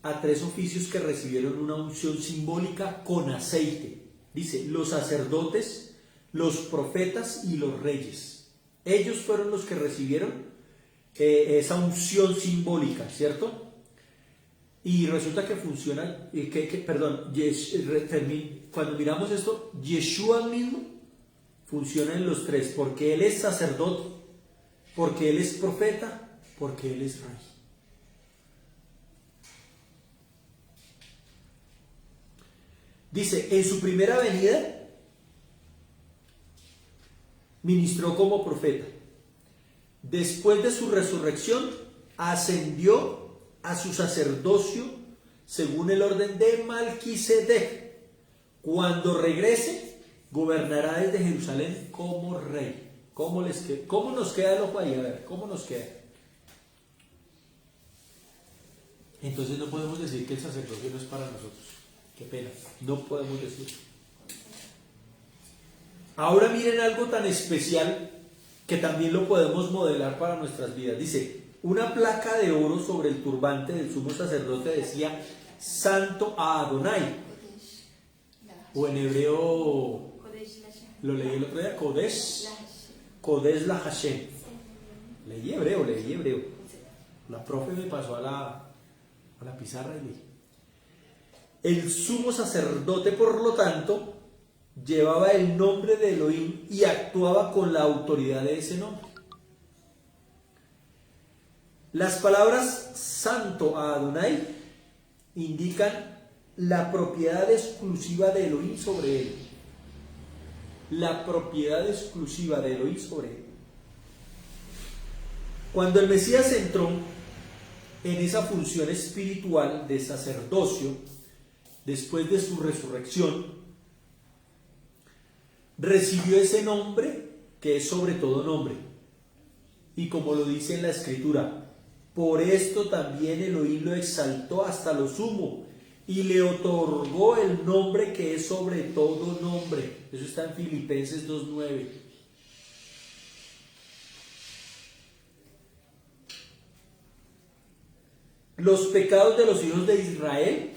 a 3 oficios que recibieron una unción simbólica con aceite. Dice, los sacerdotes, los profetas y los reyes. Ellos fueron los que recibieron esa unción simbólica, ¿cierto? Y resulta que funciona, cuando miramos esto, Yeshua mismo funciona en los 3, porque Él es sacerdote, porque Él es profeta, porque Él es rey. Dice, en su primera venida, ministró como profeta. Después de su resurrección, ascendió a su sacerdocio según el orden de Malquisedec. Cuando regrese, gobernará desde Jerusalén como rey. ¿Cómo nos queda el ojo ahí? A ver, ¿cómo nos queda? Entonces no podemos decir que el sacerdocio no es para nosotros. Qué pena, no podemos decir. Ahora miren algo tan especial que también lo podemos modelar para nuestras vidas. Dice, una placa de oro sobre el turbante del sumo sacerdote decía Santo a Adonai, o en hebreo, lo leí el otro día, Kodesh la Hashem. Leí hebreo. La profe me pasó a la pizarra y leí. El sumo sacerdote, por lo tanto, llevaba el nombre de Elohim y actuaba con la autoridad de ese nombre. Las palabras Santo a Adonai indican la propiedad exclusiva de Elohim sobre él. La propiedad exclusiva de Elohim sobre él. Cuando el Mesías entró en esa función espiritual de sacerdocio, después de su resurrección, recibió ese nombre que es sobre todo nombre. Y como lo dice en la Escritura, por esto también Elohim lo exaltó hasta lo sumo y le otorgó el nombre que es sobre todo nombre. Eso está en Filipenses 2:9. Los pecados de los hijos de Israel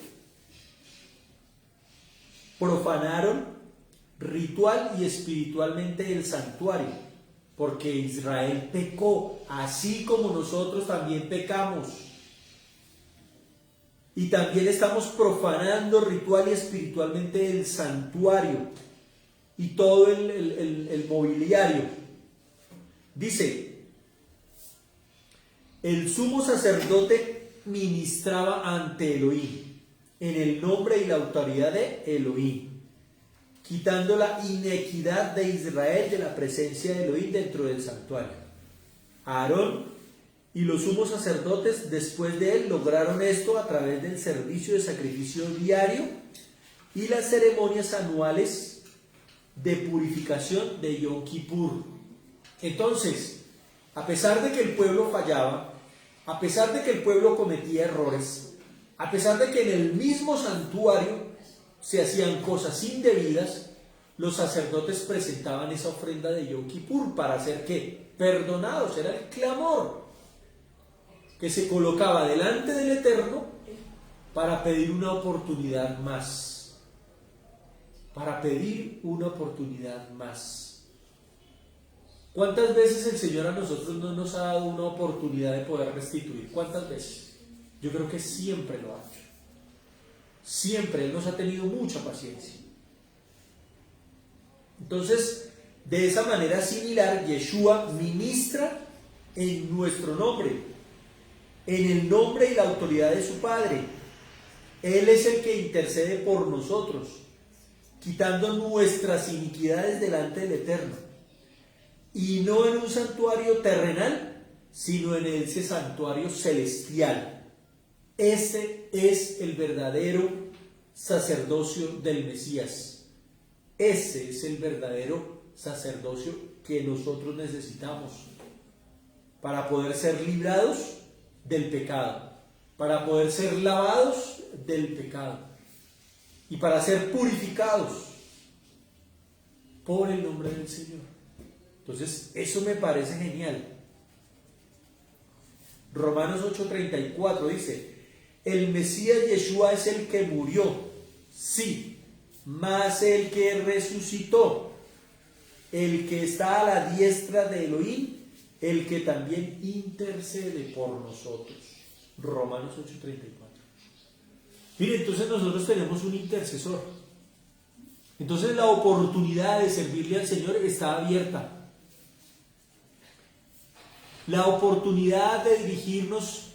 profanaron ritual y espiritualmente el santuario, porque Israel pecó, así como nosotros también pecamos. Y también estamos profanando ritual y espiritualmente el santuario y todo el mobiliario. Dice, el sumo sacerdote ministraba ante Elohim en el nombre y la autoridad de Elohim, quitando la inequidad de Israel de la presencia de Elohim dentro del santuario. Aarón y los sumos sacerdotes después de él lograron esto a través del servicio de sacrificio diario y las ceremonias anuales de purificación de Yom Kippur. Entonces, a pesar de que el pueblo fallaba, a pesar de que el pueblo cometía errores, a pesar de que en el mismo santuario se hacían cosas indebidas, los sacerdotes presentaban esa ofrenda de Yom Kippur para ser ¿qué? Perdonados. Era el clamor que se colocaba delante del Eterno para pedir una oportunidad más. Para pedir una oportunidad más. ¿Cuántas veces el Señor a nosotros no nos ha dado una oportunidad de poder restituir? ¿Cuántas veces? Yo creo que siempre lo ha hecho. Siempre Él nos ha tenido mucha paciencia. Entonces, de esa manera similar, Yeshua ministra en nuestro nombre, en el nombre y la autoridad de su Padre. Él es el que intercede por nosotros, quitando nuestras iniquidades delante del Eterno. Y no en un santuario terrenal, sino en ese santuario celestial. Ese es el verdadero sacerdocio del Mesías. Ese es el verdadero sacerdocio que nosotros necesitamos para poder ser librados del pecado, para poder ser lavados del pecado y para ser purificados por el nombre del Señor. Entonces, eso me parece genial. Romanos 8:34 dice: el Mesías Yeshua es el que murió, sí, mas el que resucitó, el que está a la diestra de Elohim, el que también intercede por nosotros. Romanos 8:34. Mire, entonces nosotros tenemos un intercesor. Entonces la oportunidad de servirle al Señor está abierta. La oportunidad de dirigirnos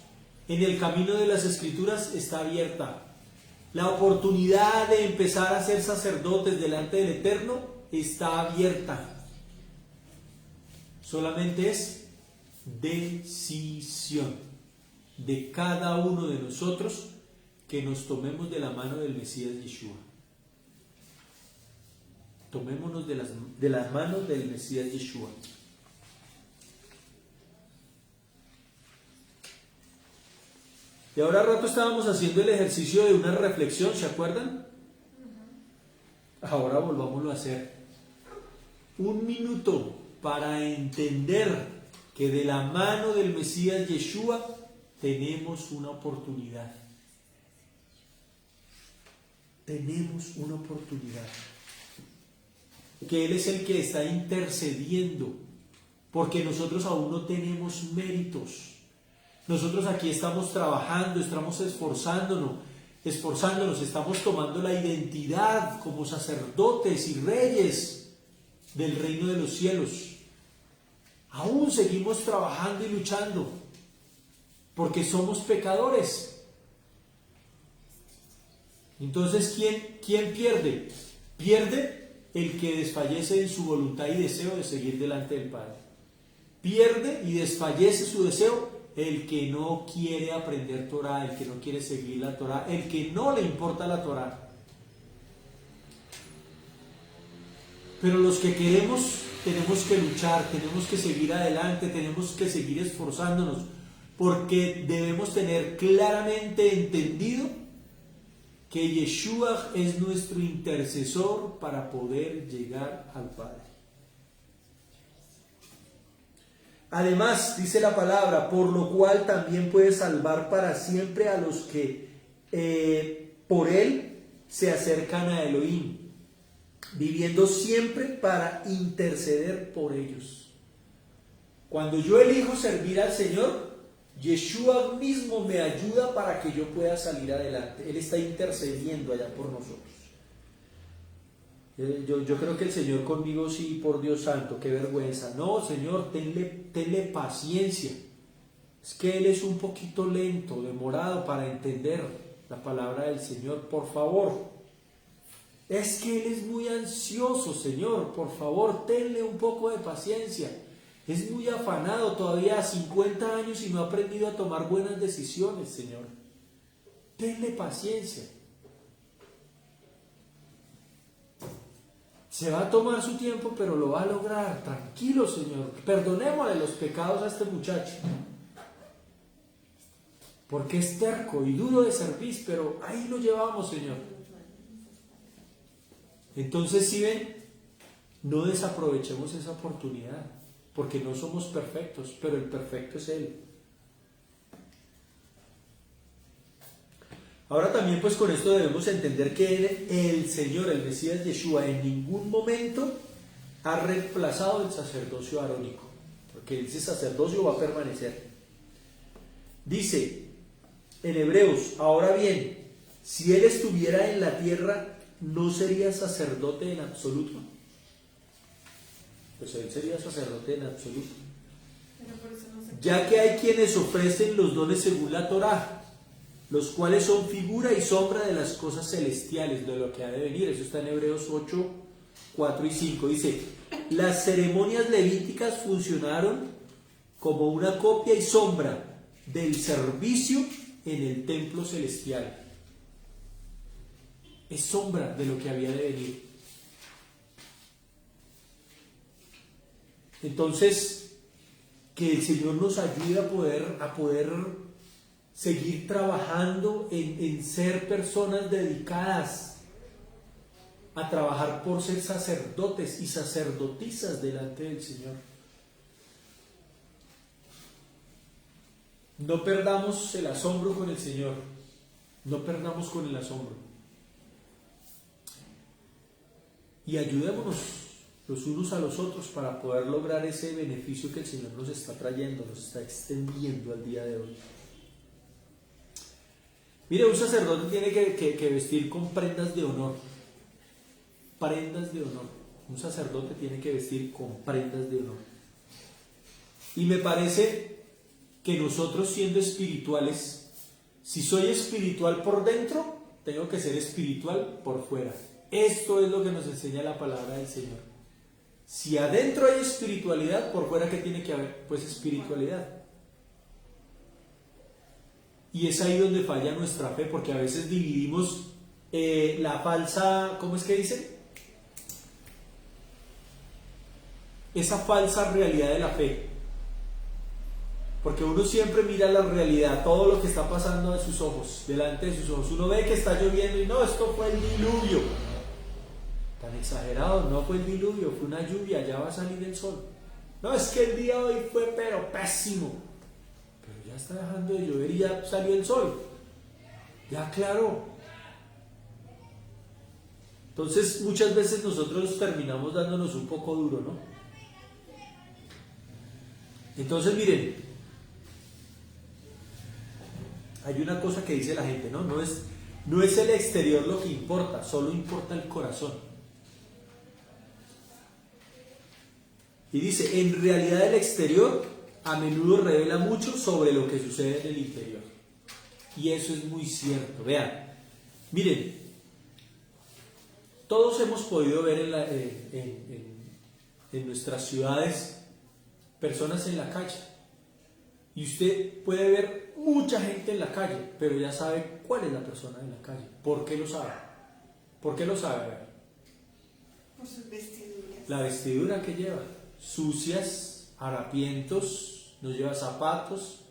en el camino de las Escrituras está abierta. La oportunidad de empezar a ser sacerdotes delante del Eterno está abierta. Solamente es decisión de cada uno de nosotros que nos tomemos de la mano del Mesías Yeshua. Tomémonos de las manos del Mesías Yeshua. Y ahora rato estábamos haciendo el ejercicio de una reflexión, ¿se acuerdan? Ahora volvámoslo a hacer. Un minuto para entender que de la mano del Mesías Yeshua tenemos una oportunidad. Tenemos una oportunidad. Que Él es el que está intercediendo, porque nosotros aún no tenemos méritos. Nosotros aquí estamos trabajando, estamos esforzándonos, estamos tomando la identidad como sacerdotes y reyes del reino de los cielos. Aún seguimos trabajando y luchando, porque somos pecadores. Entonces, ¿quién pierde? Pierde el que desfallece en su voluntad y deseo de seguir delante del Padre. Pierde y desfallece su deseo el que no quiere aprender Torah, el que no quiere seguir la Torah, el que no le importa la Torah. Pero los que queremos, tenemos que luchar, tenemos que seguir adelante, tenemos que seguir esforzándonos, porque debemos tener claramente entendido que Yeshua es nuestro intercesor para poder llegar al Padre. Además, dice la palabra, por lo cual también puede salvar para siempre a los que por Él se acercan a Elohim, viviendo siempre para interceder por ellos. Cuando yo elijo servir al Señor, Yeshua mismo me ayuda para que yo pueda salir adelante. Él está intercediendo allá por nosotros. Yo creo que el Señor conmigo, sí, por Dios santo, qué vergüenza. No, Señor, tenle paciencia. Es que Él es un poquito lento, demorado para entender la palabra del Señor, por favor. Es que Él es muy ansioso, Señor, por favor, tenle un poco de paciencia. Es muy afanado, todavía a 50 años y no ha aprendido a tomar buenas decisiones, Señor. Tenle paciencia. Se va a tomar su tiempo, pero lo va a lograr. Tranquilo, Señor. Perdonémosle los pecados a este muchacho. Porque es terco y duro de servir, pero ahí lo llevamos, Señor. Entonces, si ven, no desaprovechemos esa oportunidad, porque no somos perfectos, pero el perfecto es Él. Ahora también, pues con esto debemos entender que el Señor, el Mesías Yeshua, en ningún momento ha reemplazado el sacerdocio arónico, porque ese sacerdocio va a permanecer. Dice en Hebreos, ahora bien, Si Él estuviera en la tierra, ¿no sería sacerdote en absoluto? Pues Él sería sacerdote en absoluto. Pero por eso no se Ya que hay quienes ofrecen los dones según la Torá, los cuales son figura y sombra de las cosas celestiales, de lo que ha de venir. Eso está en Hebreos 8, 4 y 5. Dice, las ceremonias levíticas funcionaron como una copia y sombra del servicio en el templo celestial. Es sombra de lo que había de venir. Entonces, que el Señor nos ayude a poder seguir trabajando en ser personas dedicadas a trabajar por ser sacerdotes y sacerdotisas delante del Señor. No perdamos el asombro con el Señor, no perdamos con el asombro. Y ayudémonos los unos a los otros para poder lograr ese beneficio que el Señor nos está trayendo, nos está extendiendo al día de hoy. Mire, un sacerdote tiene que vestir con prendas de honor. Prendas de honor. Un sacerdote tiene que vestir con prendas de honor. Y me parece que nosotros, siendo espirituales, si soy espiritual por dentro, tengo que ser espiritual por fuera. Esto es lo que nos enseña la palabra del Señor. Si adentro hay espiritualidad, por fuera, ¿qué tiene que haber? Pues espiritualidad. Y es ahí donde falla nuestra fe, porque a veces dividimos la falsa, ¿cómo es que dicen? Esa falsa realidad de la fe. Porque uno siempre mira la realidad, todo lo que está pasando de sus ojos, delante de sus ojos. Uno ve que está lloviendo y no, esto fue el diluvio. Tan exagerado, no fue el diluvio, fue una lluvia, ya va a salir el sol. No, es que el día de hoy fue pero pésimo. Pero ya está dejando de llover y ya salió el sol. Ya aclaró. Entonces muchas veces nosotros terminamos dándonos un poco duro, ¿no? Entonces miren, hay una cosa que dice la gente, ¿no? No es el exterior lo que importa, solo importa el corazón. Y dice, en realidad el exterior a menudo revela mucho sobre lo que sucede en el interior. Y eso es muy cierto. Vean, miren, todos hemos podido ver en nuestras ciudades personas en la calle. Y usted puede ver mucha gente en la calle, pero ya sabe cuál es la persona en la calle. ¿Por qué lo sabe? ¿Por qué lo sabe? por sus vestiduras. La vestidura que lleva. Sucias, harapientos, no lleva zapatos,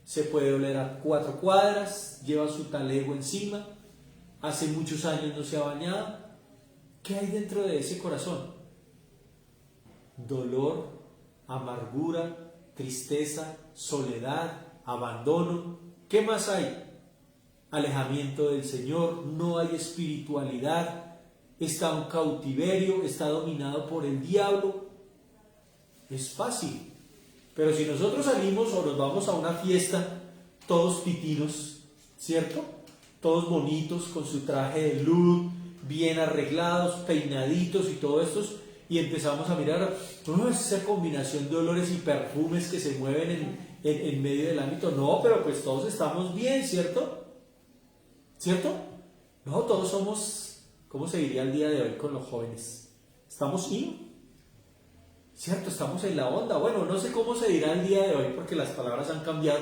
se puede oler a 4 cuadras, lleva su talego encima, hace muchos años no se ha bañado. ¿Qué hay dentro de ese corazón? Dolor, amargura, tristeza, soledad, abandono. ¿Qué más hay? Alejamiento del Señor, no hay espiritualidad, está un cautiverio, está dominado por el diablo. Es fácil. Pero si nosotros salimos o nos vamos a una fiesta, todos pitinos, ¿cierto? Todos bonitos, con su traje de luz, bien arreglados, peinaditos y todo esto, y empezamos a mirar esa combinación de olores y perfumes que se mueven en medio del ámbito. No, pero pues todos estamos bien, ¿cierto? ¿Cierto? No, todos somos, ¿cómo se diría el día de hoy con los jóvenes? Estamos ¿cierto? Estamos en la onda. Bueno, no sé cómo se dirá el día de hoy porque las palabras han cambiado.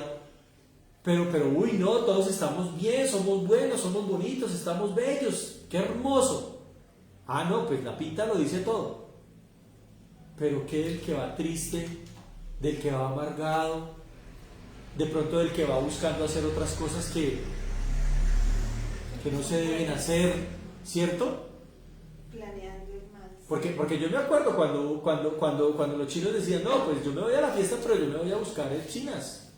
Pero uy, no, todos estamos bien, somos buenos, somos bonitos, estamos bellos. ¡Qué hermoso! Ah, no, pues la pinta lo dice todo. Pero ¿qué del que va triste? ¿Del que va amargado? De pronto del que va buscando hacer otras cosas que no se deben hacer, ¿cierto? Planeando el mal. Porque yo me acuerdo cuando los chinos decían, no, pues yo me voy a la fiesta, pero yo me voy a buscar chinas.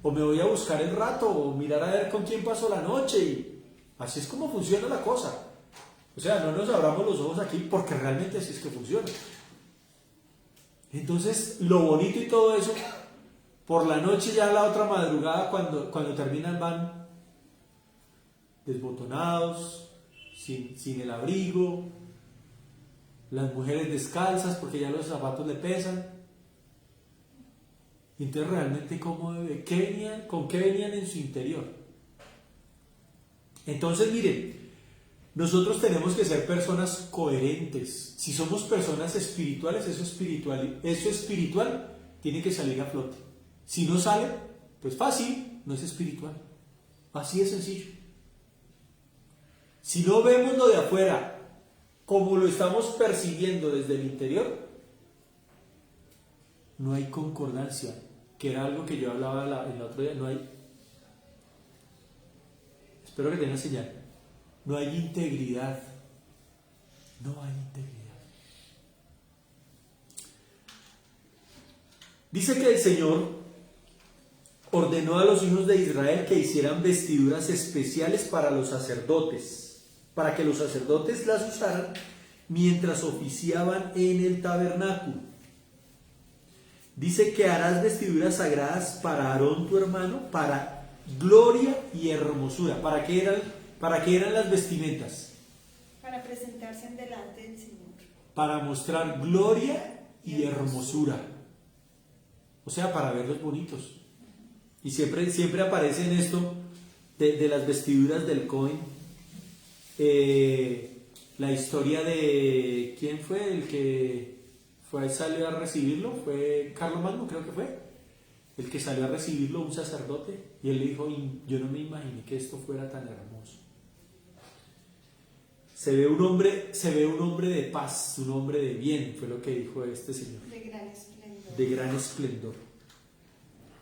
O me voy a buscar el rato, o mirar a ver con quién paso la noche. Y así es como funciona la cosa. O sea, no nos abramos los ojos aquí porque realmente así es que funciona. Entonces, lo bonito y todo eso, por la noche ya la otra madrugada, cuando terminan van desbotonados, sin el abrigo, las mujeres descalzas porque ya los zapatos le pesan. Entonces realmente ¿con qué venían en su interior? Entonces miren, nosotros tenemos que ser personas coherentes. Si somos personas espirituales, eso espiritual tiene que salir a flote. Si no sale, pues fácil, no es espiritual. Así de sencillo. Si no vemos lo de afuera como lo estamos percibiendo desde el interior, no hay concordancia, que era algo que yo hablaba el otro día, no hay, espero que tengan señal, no hay integridad, no hay integridad. Dice que el Señor ordenó a los hijos de Israel que hicieran vestiduras especiales para los sacerdotes, para que los sacerdotes las usaran mientras oficiaban en el tabernáculo. Dice que harás vestiduras sagradas para Aarón tu hermano, para gloria y hermosura. ¿Para qué eran las vestimentas? Para presentarse en delante del Señor. Para mostrar gloria y hermosura. O sea, para verlos bonitos. Y siempre aparece en esto de las vestiduras del Cohen. La historia de ¿quién fue el que salió a recibirlo? Fue Carlomagno, creo que fue el que salió a recibirlo, un sacerdote, y él le dijo: yo no me imaginé que esto fuera tan hermoso. Se ve un hombre de paz, un hombre de bien, fue lo que dijo este señor, de gran esplendor.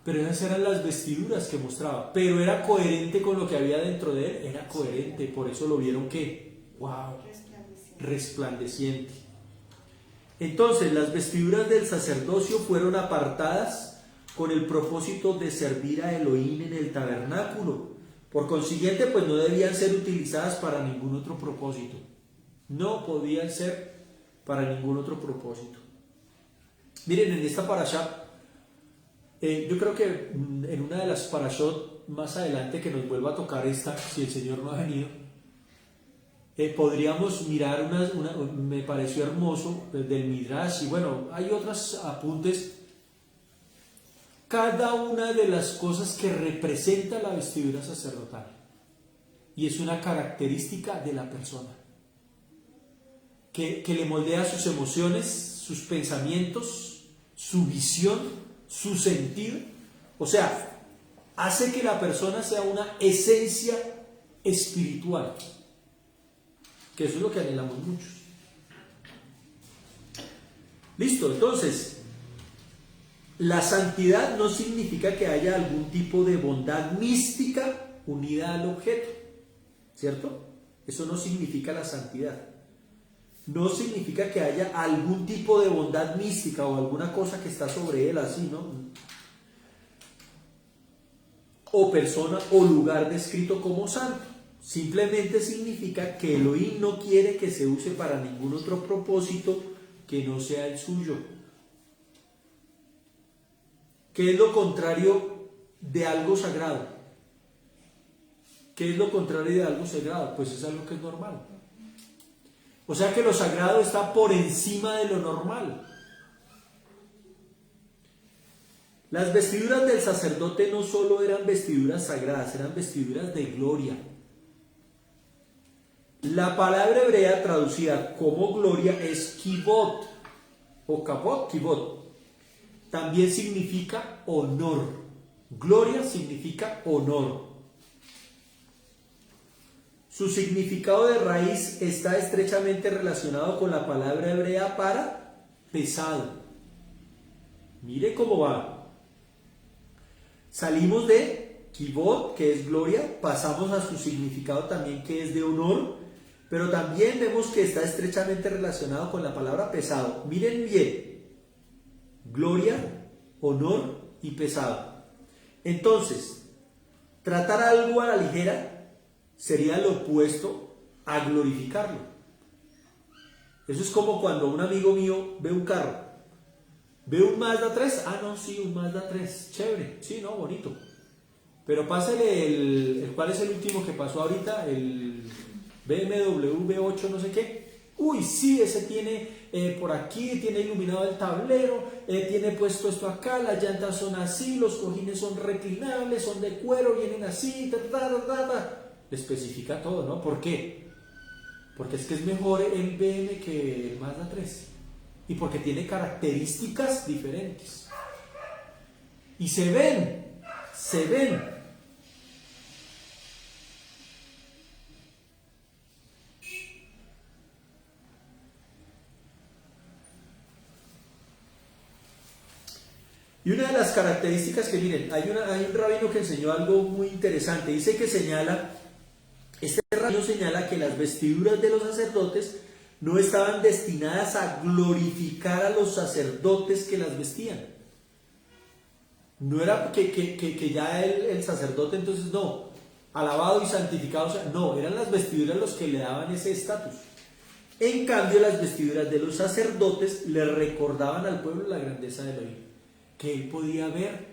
Pero esas eran las vestiduras que mostraba, pero era coherente con lo que había dentro de él, era coherente, por eso lo vieron que, wow, resplandeciente. Entonces las vestiduras del sacerdocio fueron apartadas con el propósito de servir a Elohim en el tabernáculo. Por consiguiente, pues no debían ser utilizadas para ningún otro propósito. No podían ser para ningún otro propósito. Miren, en esta parashá, yo creo que en una de las parashot más adelante que nos vuelva a tocar esta, si el Señor no ha venido, podríamos mirar me pareció hermoso, del Midrash, y bueno, hay otros apuntes, cada una de las cosas que representa la vestidura sacerdotal, y es una característica de la persona, que le moldea sus emociones, sus pensamientos, su visión, su sentir, o sea, hace que la persona sea una esencia espiritual, que eso es lo que anhelamos muchos. Listo, entonces, la santidad no significa que haya algún tipo de bondad mística unida al objeto, ¿cierto? Eso no significa la santidad. No significa que haya algún tipo de bondad mística o alguna cosa que está sobre él así, ¿no? O persona o lugar descrito como santo. Simplemente significa que Elohim no quiere que se use para ningún otro propósito que no sea el suyo. ¿Qué es lo contrario de algo sagrado? ¿Qué es lo contrario de algo sagrado? Pues es algo que es normal. O sea que lo sagrado está por encima de lo normal. Las vestiduras del sacerdote no solo eran vestiduras sagradas, eran vestiduras de gloria. La palabra hebrea traducida como gloria es kibot o kibot. También significa honor. Gloria significa honor. Su significado de raíz está estrechamente relacionado con la palabra hebrea para pesado. Mire cómo va. Salimos de kibot, que es gloria, pasamos a su significado también, que es de honor, pero también vemos que está estrechamente relacionado con la palabra pesado. Miren bien, gloria, honor y pesado. Entonces, tratar algo a la ligera sería lo opuesto a glorificarlo. Eso es como cuando un amigo mío ve un carro, ve un Mazda 3, no, sí, un Mazda 3, chévere, sí, no, bonito. Pero pásele ¿cuál es el último que pasó ahorita? El BMW V8 no sé qué. Uy, sí, ese tiene por aquí, tiene iluminado el tablero, tiene puesto esto acá, las llantas son así, los cojines son reclinables, son de cuero, vienen así, Le especifica todo, ¿no? ¿Por qué? Porque es que es mejor el BM que el Mazda 3. Y porque tiene características diferentes. Y se ven. Y una de las características que miren, hay un rabino que enseñó algo muy interesante. Dice que este rabino señala que las vestiduras de los sacerdotes no estaban destinadas a glorificar a los sacerdotes que las vestían. No era que ya el sacerdote entonces no, alabado y santificado, o sea, no, eran las vestiduras los que le daban ese estatus. En cambio, las vestiduras de los sacerdotes le recordaban al pueblo la grandeza de Elohim, que él podía ver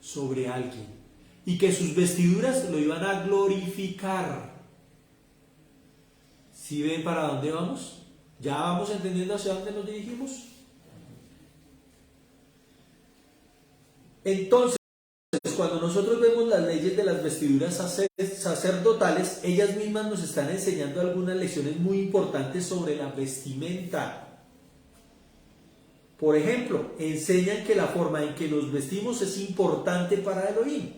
sobre alguien y que sus vestiduras lo iban a glorificar. ¿Sí ven para dónde vamos? ¿Ya vamos entendiendo hacia dónde nos dirigimos? Entonces, cuando nosotros vemos las leyes de las vestiduras sacerdotales, ellas mismas nos están enseñando algunas lecciones muy importantes sobre la vestimenta. Por ejemplo, enseñan que la forma en que nos vestimos es importante para Elohim.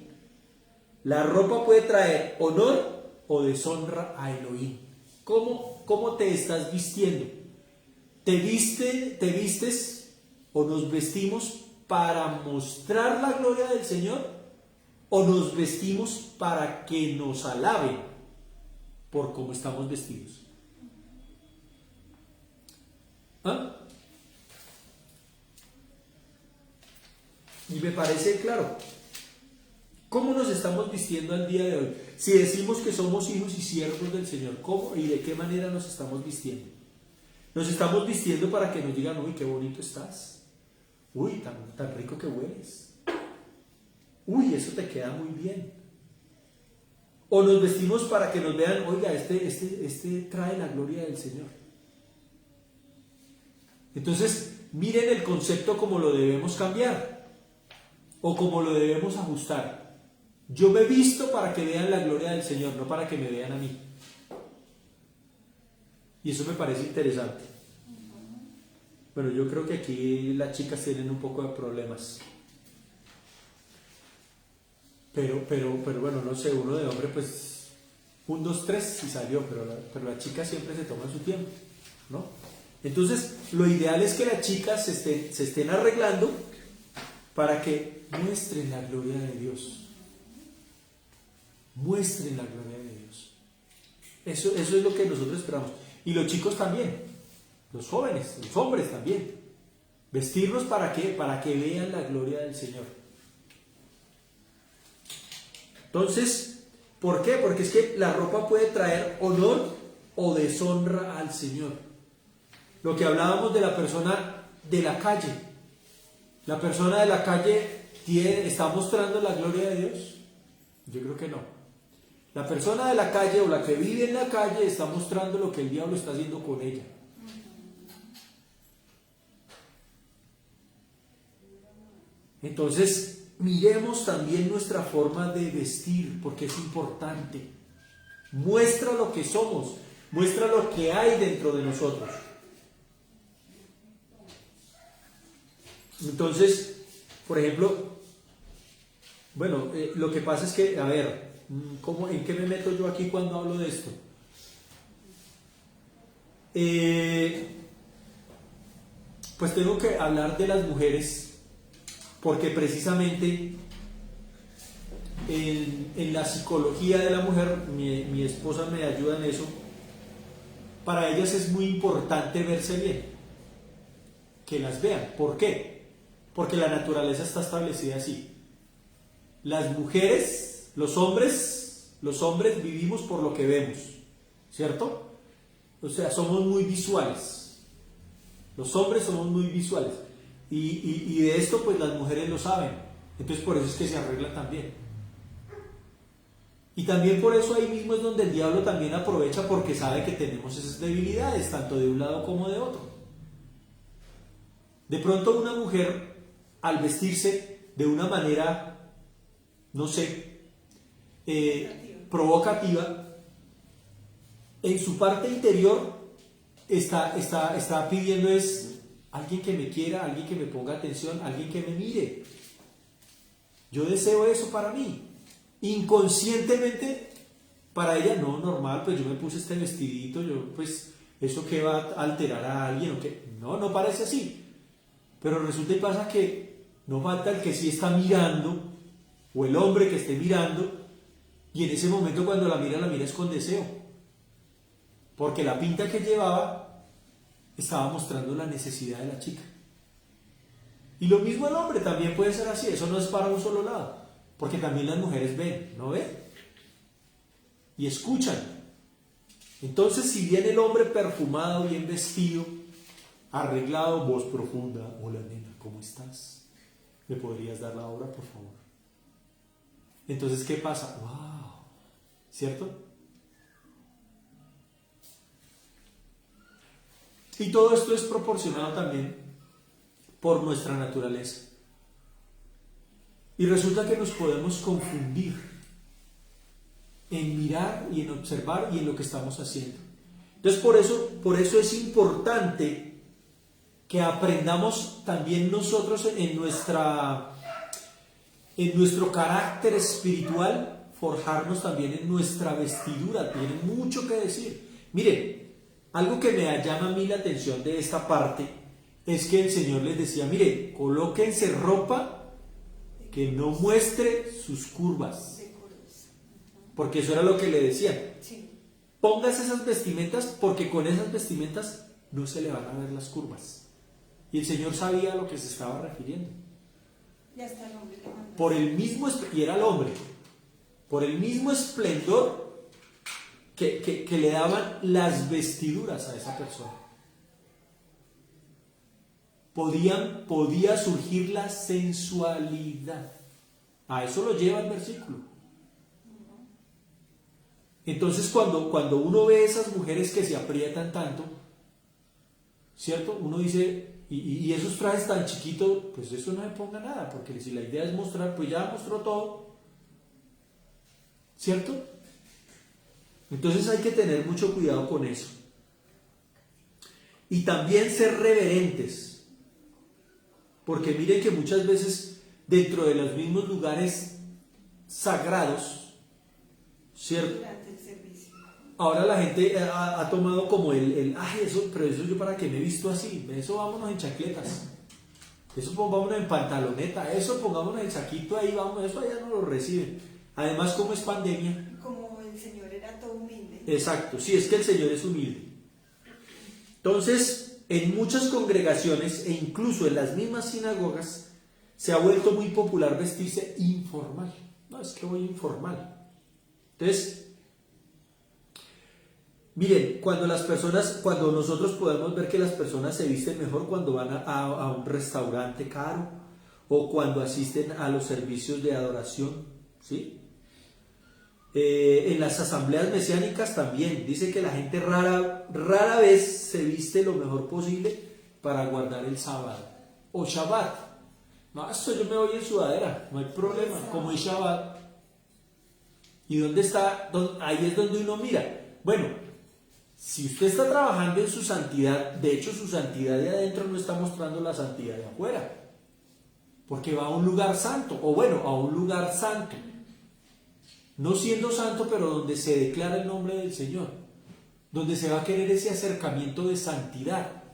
La ropa puede traer honor o deshonra a Elohim. ¿Cómo te estás vistiendo? ¿Te vistes o nos vestimos para mostrar la gloria del Señor o nos vestimos para que nos alaben por cómo estamos vestidos? ¿Ah? Y me parece claro, ¿cómo nos estamos vistiendo al día de hoy? Si decimos que somos hijos y siervos del Señor, ¿cómo y de qué manera nos estamos vistiendo? Nos estamos vistiendo para que nos digan, uy, qué bonito estás. Uy, tan rico que hueles. Uy, eso te queda muy bien. O nos vestimos para que nos vean, oiga, este trae la gloria del Señor. Entonces, miren el concepto como lo debemos cambiar o como lo debemos ajustar. Yo me visto para que vean la gloria del Señor, no para que me vean a mí. Y eso me parece interesante. Bueno, yo creo que aquí las chicas tienen un poco de problemas. Pero bueno, no sé, uno de hombre pues 1, 2, 3 y salió, pero la chica siempre se toma su tiempo, ¿no? Entonces, lo ideal es que las chicas se estén arreglando para que muestren la gloria de Dios. Muestren la gloria de Dios. Eso es lo que nosotros esperamos. Y los chicos también, los jóvenes, los hombres también. Vestirnos ¿para qué? Para que vean la gloria del Señor. Entonces, ¿por qué? Porque es que la ropa puede traer honor o deshonra al Señor. Lo que hablábamos de la persona de la calle. ¿La persona de la calle está mostrando la gloria de Dios? Yo creo que no. La persona de la calle o la que vive en la calle está mostrando lo que el diablo está haciendo con ella. Entonces, miremos también nuestra forma de vestir, porque es importante. Muestra lo que somos, muestra lo que hay dentro de nosotros. Entonces, por ejemplo, bueno, lo que pasa es que, a ver, ¿en qué me meto yo aquí cuando hablo de esto? Pues tengo que hablar de las mujeres, porque precisamente en la psicología de la mujer, mi esposa me ayuda en eso, para ellas es muy importante verse bien, que las vean. ¿Por qué? Porque la naturaleza está establecida así. Las mujeres, los hombres vivimos por lo que vemos, ¿cierto? O sea, somos muy visuales. Los hombres somos muy visuales. Y de esto pues las mujeres lo saben. Entonces por eso es que se arreglan también. Y también por eso ahí mismo es donde el diablo también aprovecha porque sabe que tenemos esas debilidades, tanto de un lado como de otro. De pronto una mujer, al vestirse de una manera, no sé, provocativa, en su parte interior está pidiendo es alguien que me quiera, alguien que me ponga atención, alguien que me mire. Yo deseo eso para mí. Inconscientemente, para ella, no, normal, pues yo me puse este vestidito, yo, pues, ¿eso qué va a alterar a alguien o qué? No, no parece así. Pero resulta y pasa que no falta el que sí está mirando, o el hombre que esté mirando, y en ese momento cuando la mira es con deseo. Porque la pinta que llevaba estaba mostrando la necesidad de la chica. Y lo mismo el hombre también puede ser así, eso no es para un solo lado. Porque también las mujeres ven, ¿no ven? Y escuchan. Entonces, si viene el hombre perfumado, bien vestido, arreglado, voz profunda, hola nena, ¿cómo estás? ¿Me podrías dar la hora, por favor? Entonces, ¿qué pasa? ¡Wow! ¿Cierto? Y todo esto es proporcionado también por nuestra naturaleza. Y resulta que nos podemos confundir en mirar y en observar y en lo que estamos haciendo. Entonces por eso es importante que aprendamos también nosotros en nuestro carácter espiritual, forjarnos también en nuestra vestidura. Tiene mucho que decir. Miren, algo que me llama a mí la atención de esta parte es que el Señor les decía, mire, colóquense ropa que no muestre sus curvas, porque eso era lo que le decían. Sí. Póngase esas vestimentas porque con esas vestimentas no se le van a ver las curvas. Y el Señor sabía a lo que se estaba refiriendo. Ya está el hombre que manda. Por el mismo, y era el hombre, por el mismo esplendor que le daban las vestiduras a esa persona. Podía surgir la sensualidad. A eso lo lleva el versículo. Entonces cuando uno ve esas mujeres que se aprietan tanto, ¿cierto? Uno dice, y esos trajes tan chiquitos, pues eso no me ponga nada, porque si la idea es mostrar, pues ya mostró todo, ¿cierto? Entonces hay que tener mucho cuidado con eso. Y también ser reverentes. Porque miren que muchas veces dentro de los mismos lugares sagrados, ¿cierto? Durante el servicio. Ahora la gente ha tomado como pero eso yo para qué me he visto así, eso vámonos en chancletas, eso pongámonos en pantaloneta, eso pongámonos el saquito ahí, vamos, eso allá no lo reciben. Además, como es pandemia. Como el Señor era todo humilde. Exacto, sí, es que el Señor es humilde. Entonces, en muchas congregaciones e incluso en las mismas sinagogas se ha vuelto muy popular vestirse informal. No, es que voy informal. Entonces, miren, cuando nosotros podemos ver que las personas se visten mejor cuando van a un restaurante caro o cuando asisten a los servicios de adoración, ¿sí? En las asambleas mesiánicas también dice que la gente rara vez se viste lo mejor posible para guardar el sábado o Shabbat. No, esto yo me voy en sudadera, no hay problema, como es Shabbat. ¿Y dónde está? Ahí es donde uno mira. Bueno, si usted está trabajando en su santidad, de hecho su santidad de adentro no está mostrando la santidad de afuera, porque va a un lugar santo, o bueno, a un lugar santo. No siendo santo, pero donde se declara el nombre del Señor, donde se va a querer ese acercamiento de santidad.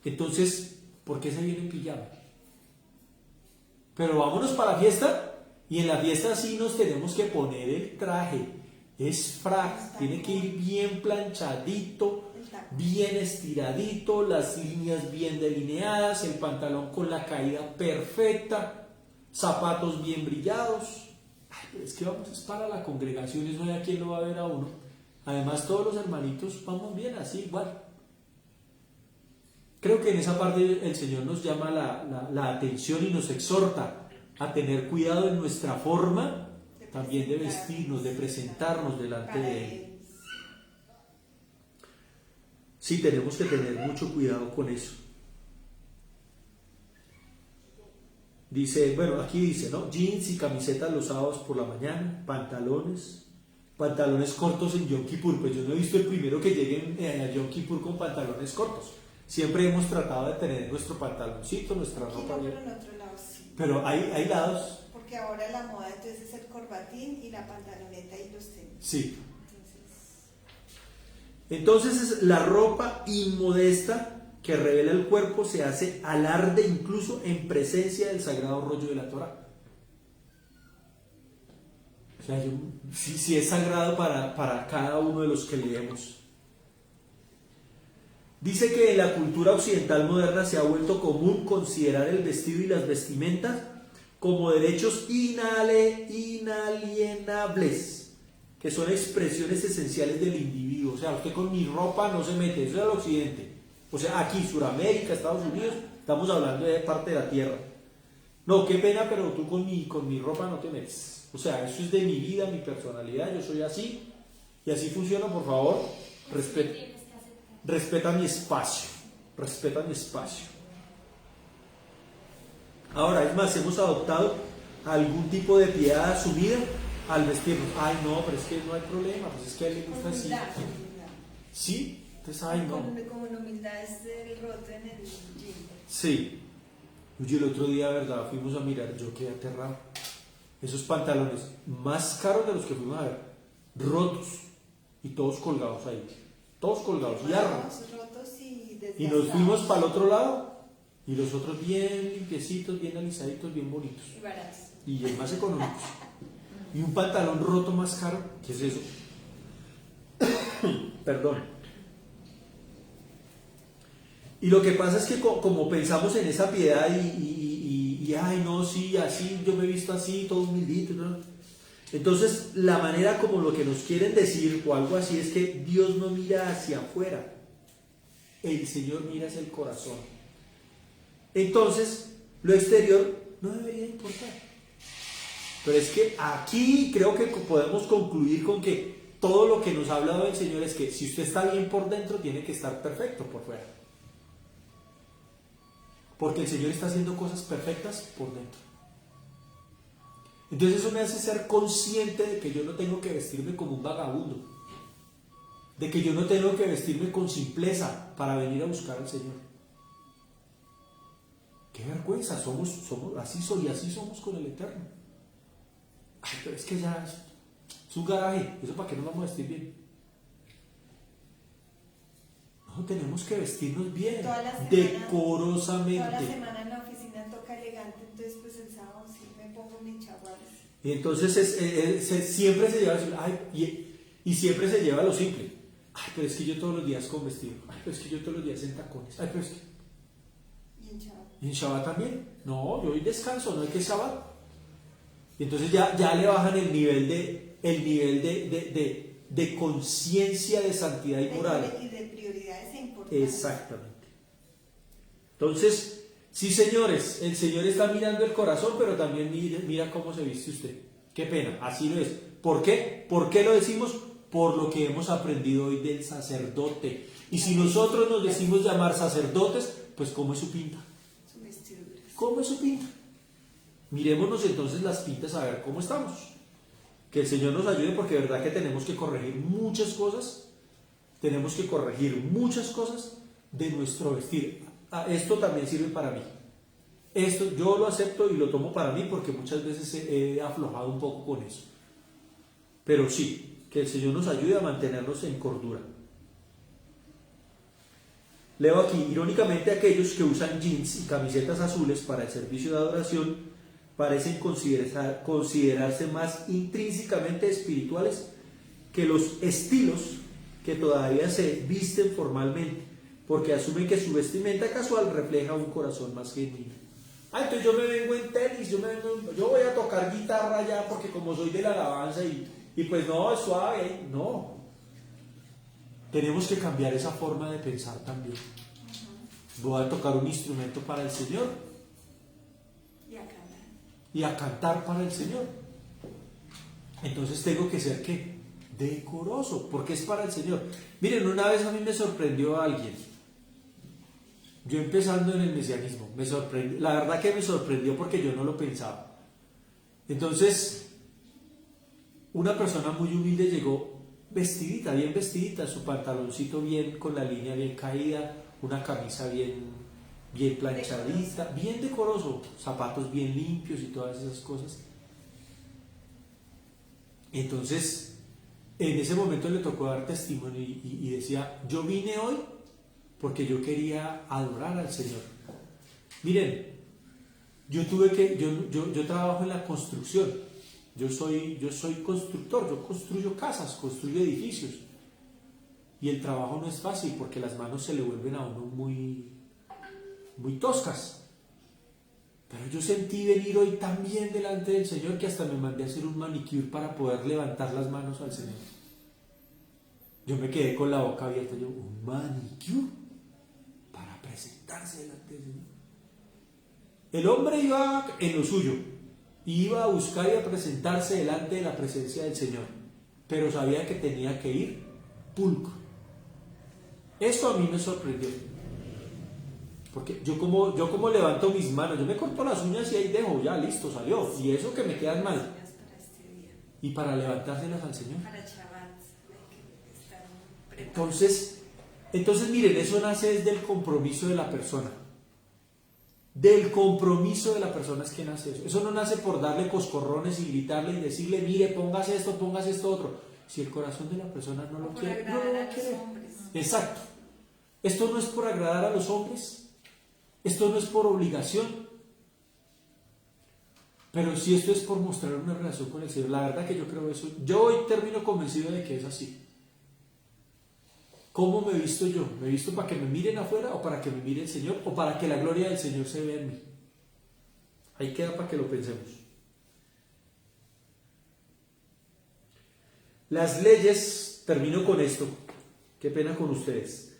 Entonces, ¿por qué se viene en pijama? Pero vámonos para la fiesta, y en la fiesta sí nos tenemos que poner el traje, es frac, tiene que ir bien planchadito, bien estiradito, las líneas bien delineadas, el pantalón con la caída perfecta, zapatos bien brillados. Pero es que vamos, es para la congregación, eso no hay a quién lo va a ver a uno. Además, todos los hermanitos vamos bien, así igual. Creo que en esa parte el Señor nos llama la atención y nos exhorta a tener cuidado en nuestra forma también de vestirnos, de presentarnos delante para de Él. Él. Sí, tenemos que tener mucho cuidado con eso. Dice, bueno, aquí dice, ¿no? Jeans y camisetas los sábados por la mañana, pantalones cortos en Yom Kippur. Pues yo no he visto el primero que lleguen a Yom Kippur con pantalones cortos. Siempre hemos tratado de tener nuestro pantaloncito, nuestra Aquí ropa no, bien. pero en otro lado sí. Pero hay lados, Porque ahora la moda entonces es el corbatín y la pantaloneta y los tenis. sí. Entonces, Entonces la ropa inmodesta que revela el cuerpo se hace alarde incluso en presencia del sagrado rollo de la Torá. O sea, sí es sagrado para cada uno de los que leemos. Dice que en la cultura occidental moderna se ha vuelto común considerar el vestido y las vestimentas como derechos inalienables, que son expresiones esenciales del individuo. O sea, usted con mi ropa no se mete, eso es el occidente. O sea, aquí, Sudamérica, Estados Unidos, estamos hablando de parte de la tierra. No, qué pena, pero tú con mi ropa no te metes. O sea, eso es de mi vida, mi personalidad, yo soy así. Y así funciona, por favor, respeta mi espacio. Respeta mi espacio. Ahora, es más, hemos adoptado algún tipo de piedad asumida al vestirnos. Ay, no, pero es que no hay problema, pues es que a él le gusta así. humildad. ¿Sí? Entonces, ay, no. Como en humildad es el roto en el jean. Sí. Oye, el otro día, ¿verdad? Fuimos a mirar, yo quedé aterrado. Esos pantalones más caros de los que fuimos a ver, rotos y todos colgados ahí. Todos colgados, y arras. Rotos y Y nos fuimos para el otro lado y los otros bien limpiecitos, bien alisaditos, bien bonitos. Y baratos. Y el más económicos. Y un pantalón roto más caro, ¿qué es eso? Perdón. Y lo que pasa es que como pensamos en esa piedad y ay no, sí, así, yo me he visto así, todo humildito, ¿no? Entonces la manera como lo que nos quieren decir o algo así es que Dios no mira hacia afuera, el Señor mira hacia el corazón. Entonces lo exterior no debería importar. Pero es que aquí creo que podemos concluir con que todo lo que nos ha hablado el Señor es que si usted está bien por dentro, tiene que estar perfecto por fuera. Porque el Señor está haciendo cosas perfectas por dentro. Entonces eso me hace ser consciente de que yo no tengo que vestirme como un vagabundo. De que yo no tengo que vestirme con simpleza para venir a buscar al Señor. Qué vergüenza, somos así soy, así somos con el Eterno. Ay, pero es que ya es un garaje, ¿eso para qué nos vamos a vestir bien? No, tenemos que vestirnos bien, Toda la semana, decorosamente. Toda la semana en la oficina toca elegante, entonces pues el sábado sí me pongo mis chaguares. Y entonces siempre se lleva, y siempre se lleva lo simple. Ay, pero es que yo todos los días con vestido. Ay, pero es que yo todos los días en tacones. Ay, pero es que... Y en Shabbat. ¿Y en Shabbat también? No, yo hoy descanso, no hay que Shabbat. Y entonces ya le bajan el nivel de conciencia de santidad y moral. Y de prioridades e importantes. Exactamente. Entonces, sí, señores, el Señor está mirando el corazón, pero también mira cómo se viste usted. Qué pena, así lo es. ¿Por qué? ¿Por qué lo decimos? Por lo que hemos aprendido hoy del sacerdote. Y si nosotros nos decimos llamar sacerdotes, pues ¿cómo es su pinta? Su vestidura. ¿Cómo es su pinta? Miremonos entonces las pintas a ver cómo estamos. Que el Señor nos ayude porque de verdad que tenemos que corregir muchas cosas. Tenemos que corregir muchas cosas de nuestro vestir. Esto también sirve para mí. Esto yo lo acepto y lo tomo para mí porque muchas veces he aflojado un poco con eso. Pero sí, que el Señor nos ayude a mantenernos en cordura. Leo aquí, irónicamente aquellos que usan jeans y camisetas azules para el servicio de adoración parecen considerarse más intrínsecamente espirituales que los estilos que todavía se visten formalmente, porque asumen que su vestimenta casual refleja un corazón más genuino. Ah, entonces yo me vengo en tenis, yo voy a tocar guitarra ya porque como soy de la alabanza y pues no, es suave, no. Tenemos que cambiar esa forma de pensar también. Voy a tocar un instrumento para el Señor Y a cantar. y a cantar para el Señor. Entonces tengo que ser, ¿qué? Decoroso, porque es para el Señor. Miren, una vez a mí me sorprendió a alguien. Yo empezando en el mesianismo, me sorprendió, la verdad que me sorprendió porque yo no lo pensaba. Entonces, una persona muy humilde llegó vestidita, bien vestidita, su pantaloncito bien, con la línea bien caída, una camisa bien planchadita, bien decoroso, zapatos bien limpios y todas esas cosas. Entonces, en ese momento le tocó dar testimonio y decía, yo vine hoy porque yo quería adorar al Señor. Miren, yo trabajo en la construcción, yo soy constructor, yo construyo casas, construyo edificios. Y el trabajo no es fácil porque las manos se le vuelven a uno muy toscas. Pero yo sentí venir hoy tan bien delante del Señor que hasta me mandé a hacer un manicure para poder levantar las manos al Señor. Yo me quedé con la boca abierta, yo, un manicure para presentarse delante del Señor. El hombre iba en lo suyo, iba a buscar y a presentarse delante de la presencia del Señor, pero sabía que tenía que ir pulcro. Esto a mí me sorprendió, porque yo como levanto mis manos, yo me corto las uñas y ahí dejo, ya listo, salió, y eso que me quedan mal, y para levantárselas al Señor. Para Shabbat hay que estar preparado. Entonces miren, eso nace desde el compromiso de la persona. Del compromiso de la persona es que nace eso. Eso no nace por darle coscorrones y gritarle y decirle, mire, póngase esto otro. Si el corazón de la persona no lo quiere, no lo va a querer. Exacto. Esto no es por agradar a los hombres, esto no es por obligación, pero si esto es por mostrar una relación con el Señor. La verdad que yo creo eso. Yo hoy termino convencido de que es así. ¿Cómo me he visto yo? ¿Me he visto para que me miren afuera o para que me mire el Señor o para que la gloria del Señor se vea en mí? Ahí queda para que lo pensemos. Las leyes, termino con esto, qué pena con ustedes.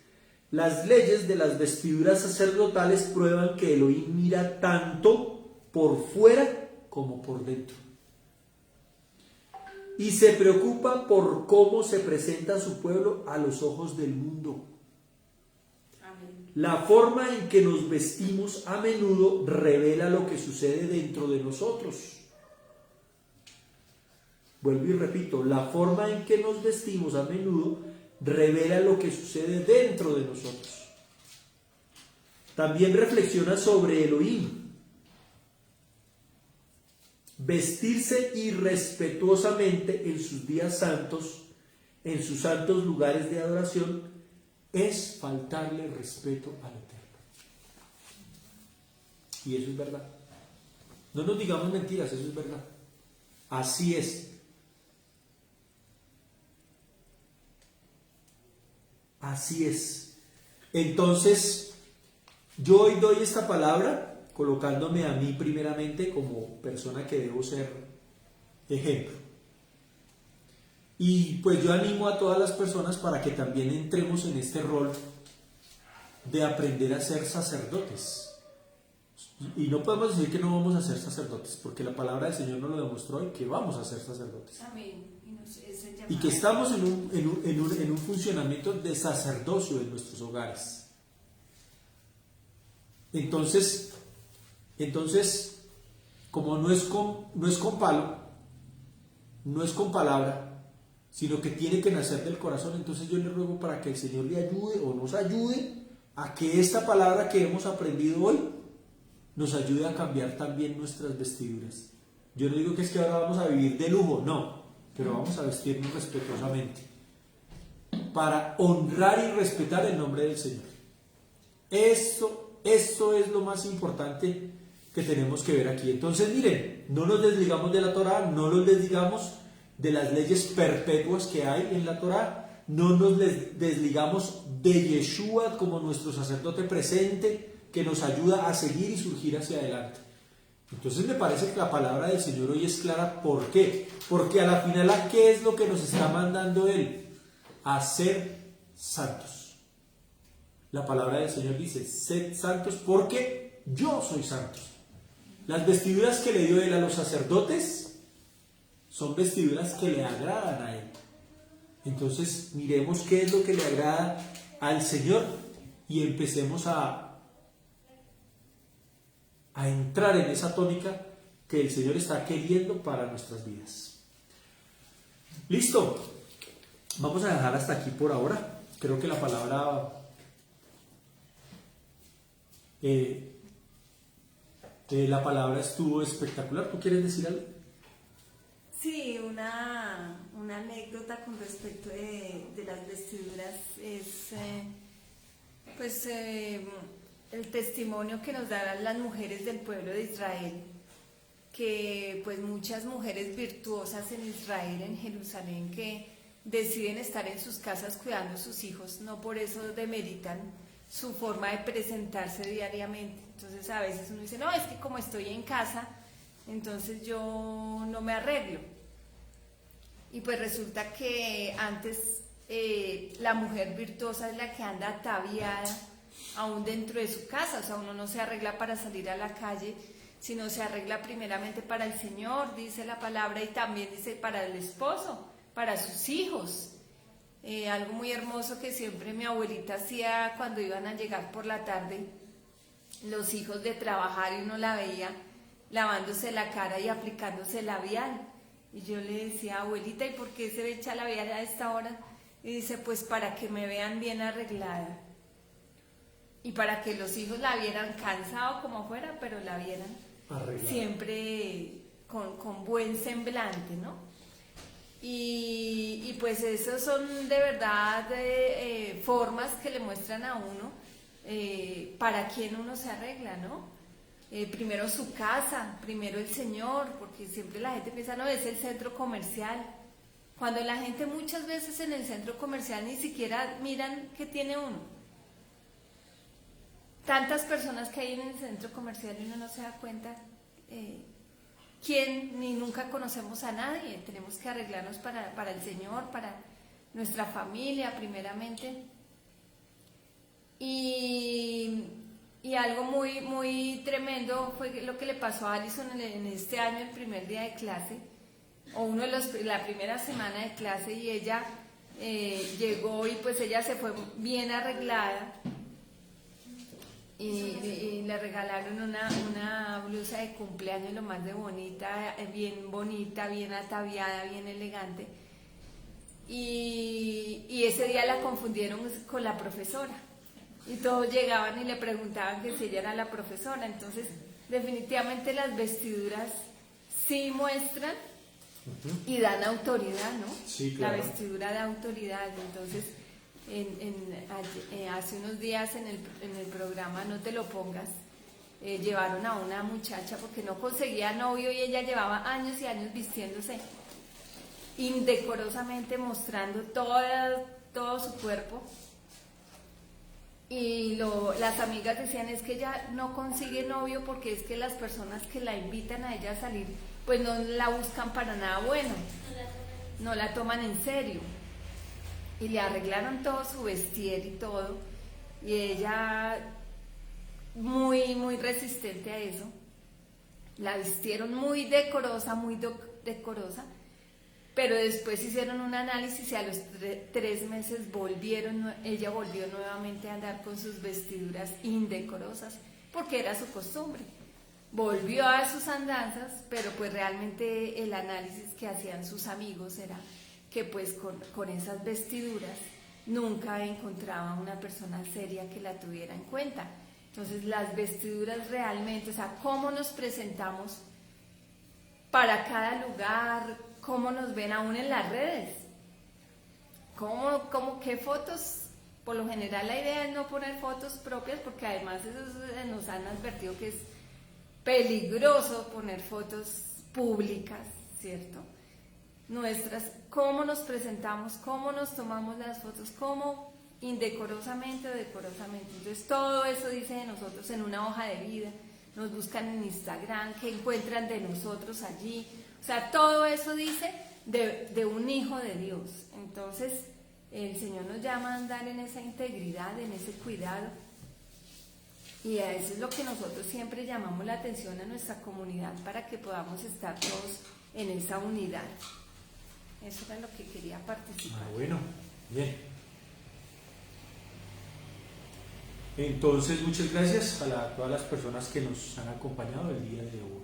Las leyes de las vestiduras sacerdotales prueban que Elohim mira tanto por fuera como por dentro. Y se preocupa por cómo se presenta a su pueblo a los ojos del mundo. Amén. La forma en que nos vestimos a menudo revela lo que sucede dentro de nosotros. Vuelvo y repito, la forma en que nos vestimos a menudo revela lo que sucede dentro de nosotros. También reflexiona sobre Elohim. Vestirse irrespetuosamente en sus días santos, en sus santos lugares de adoración, es faltarle respeto al Eterno. Y eso es verdad. No nos digamos mentiras, eso es verdad. Así es. Así es. Entonces, yo hoy doy esta palabra colocándome a mí primeramente como persona que debo ser ejemplo. Y pues yo animo a todas las personas para que también entremos en este rol de aprender a ser sacerdotes. Y no podemos decir que no vamos a ser sacerdotes, porque la palabra del Señor nos lo demostró y que vamos a ser sacerdotes. Amén. Y que estamos en un funcionamiento de sacerdocio en nuestros hogares. Entonces, como no es con palo, no es con palabra, sino que tiene que nacer del corazón, entonces yo le ruego para que el Señor le ayude o nos ayude a que esta palabra que hemos aprendido hoy nos ayude a cambiar también nuestras vestiduras. Yo no digo que es que ahora vamos a vivir de lujo, no, pero vamos a vestirnos respetuosamente para honrar y respetar el nombre del Señor. Esto es lo más importante que tenemos que ver aquí. Entonces miren, no nos desligamos de la Torá, no nos desligamos de las leyes perpetuas que hay en la Torá, no nos desligamos de Yeshua como nuestro sacerdote presente que nos ayuda a seguir y surgir hacia adelante. Entonces me parece que la palabra del Señor hoy es clara. ¿Por qué? Porque a la final, ¿a qué es lo que nos está mandando Él? A ser santos. La palabra del Señor dice, sed santos porque yo soy santo. Las vestiduras que le dio Él a los sacerdotes son vestiduras que le agradan a Él. Entonces miremos qué es lo que le agrada al Señor y empecemos a entrar en esa tónica que el Señor está queriendo para nuestras vidas. Listo, vamos a dejar hasta aquí por ahora. Creo que la palabra estuvo espectacular. ¿Tú quieres decir algo? Sí, una anécdota con respecto de las vestiduras es el testimonio que nos dan las mujeres del pueblo de Israel, que pues muchas mujeres virtuosas en Israel, en Jerusalén, que deciden estar en sus casas cuidando a sus hijos, no por eso demeritan su forma de presentarse diariamente. Entonces a veces uno dice, no, es que como estoy en casa, entonces yo no me arreglo. Y pues resulta que antes la mujer virtuosa es la que anda ataviada aún dentro de su casa, o sea, uno no se arregla para salir a la calle, sino se arregla primeramente para el Señor, dice la palabra, y también dice para el esposo, para sus hijos. Algo muy hermoso que siempre mi abuelita hacía cuando iban a llegar por la tarde los hijos de trabajar y uno la veía lavándose la cara y aplicándose labial. Y yo le decía, abuelita, ¿y por qué se echa labial a esta hora? Y dice, pues para que me vean bien arreglada. Y para que los hijos la vieran cansado como fuera, pero la vieran arreglada, siempre con buen semblante, ¿no? Y pues esos son de verdad formas que le muestran a uno para quién uno se arregla, ¿no? Primero su casa, primero el Señor, porque siempre la gente piensa, no, es el centro comercial. Cuando la gente muchas veces en el centro comercial ni siquiera miran qué tiene uno. Tantas personas que hay en el centro comercial y uno no se da cuenta quién, ni nunca conocemos a nadie. Tenemos que arreglarnos para el Señor, para nuestra familia primeramente. Y algo muy, muy tremendo fue lo que le pasó a Alison en este año, el primer día de clase, o la primera semana de clase, y ella llegó y pues ella se fue bien arreglada y le regalaron una blusa de cumpleaños lo más de bonita, bien ataviada, bien elegante, y ese día la confundieron con la profesora. Y todos llegaban y le preguntaban que si ella era la profesora. Entonces, definitivamente las vestiduras sí muestran y dan autoridad, ¿no? Sí, claro. La vestidura da autoridad. Entonces, hace unos días en el programa No Te Lo Pongas, llevaron a una muchacha porque no conseguía novio y ella llevaba años y años vistiéndose indecorosamente, mostrando todo su cuerpo. Y las amigas decían, es que ella no consigue novio porque es que las personas que la invitan a ella a salir pues no la buscan para nada bueno, no la toman en serio. Y le arreglaron todo su vestir y todo, y ella muy, muy resistente a eso, la vistieron muy decorosa, pero después hicieron un análisis y a los 3 meses ella volvió nuevamente a andar con sus vestiduras indecorosas, porque era su costumbre. Volvió a sus andanzas, pero pues realmente el análisis que hacían sus amigos era que pues con esas vestiduras nunca encontraba una persona seria que la tuviera en cuenta. Entonces las vestiduras realmente, o sea, cómo nos presentamos para cada lugar, cómo nos ven aún en las redes, qué fotos. Por lo general la idea es no poner fotos propias, porque además nos han advertido que es peligroso poner fotos públicas, ¿cierto? Nuestras, cómo nos presentamos, cómo nos tomamos las fotos, cómo indecorosamente o decorosamente. Entonces todo eso dice de nosotros en una hoja de vida, nos buscan en Instagram, qué encuentran de nosotros allí. O sea, todo eso dice de un hijo de Dios. Entonces, el Señor nos llama a andar en esa integridad, en ese cuidado. Y a eso es lo que nosotros siempre llamamos la atención a nuestra comunidad, para que podamos estar todos en esa unidad. Eso era lo que quería participar. Bueno, bien. Entonces, muchas gracias a todas las personas que nos han acompañado el día de hoy.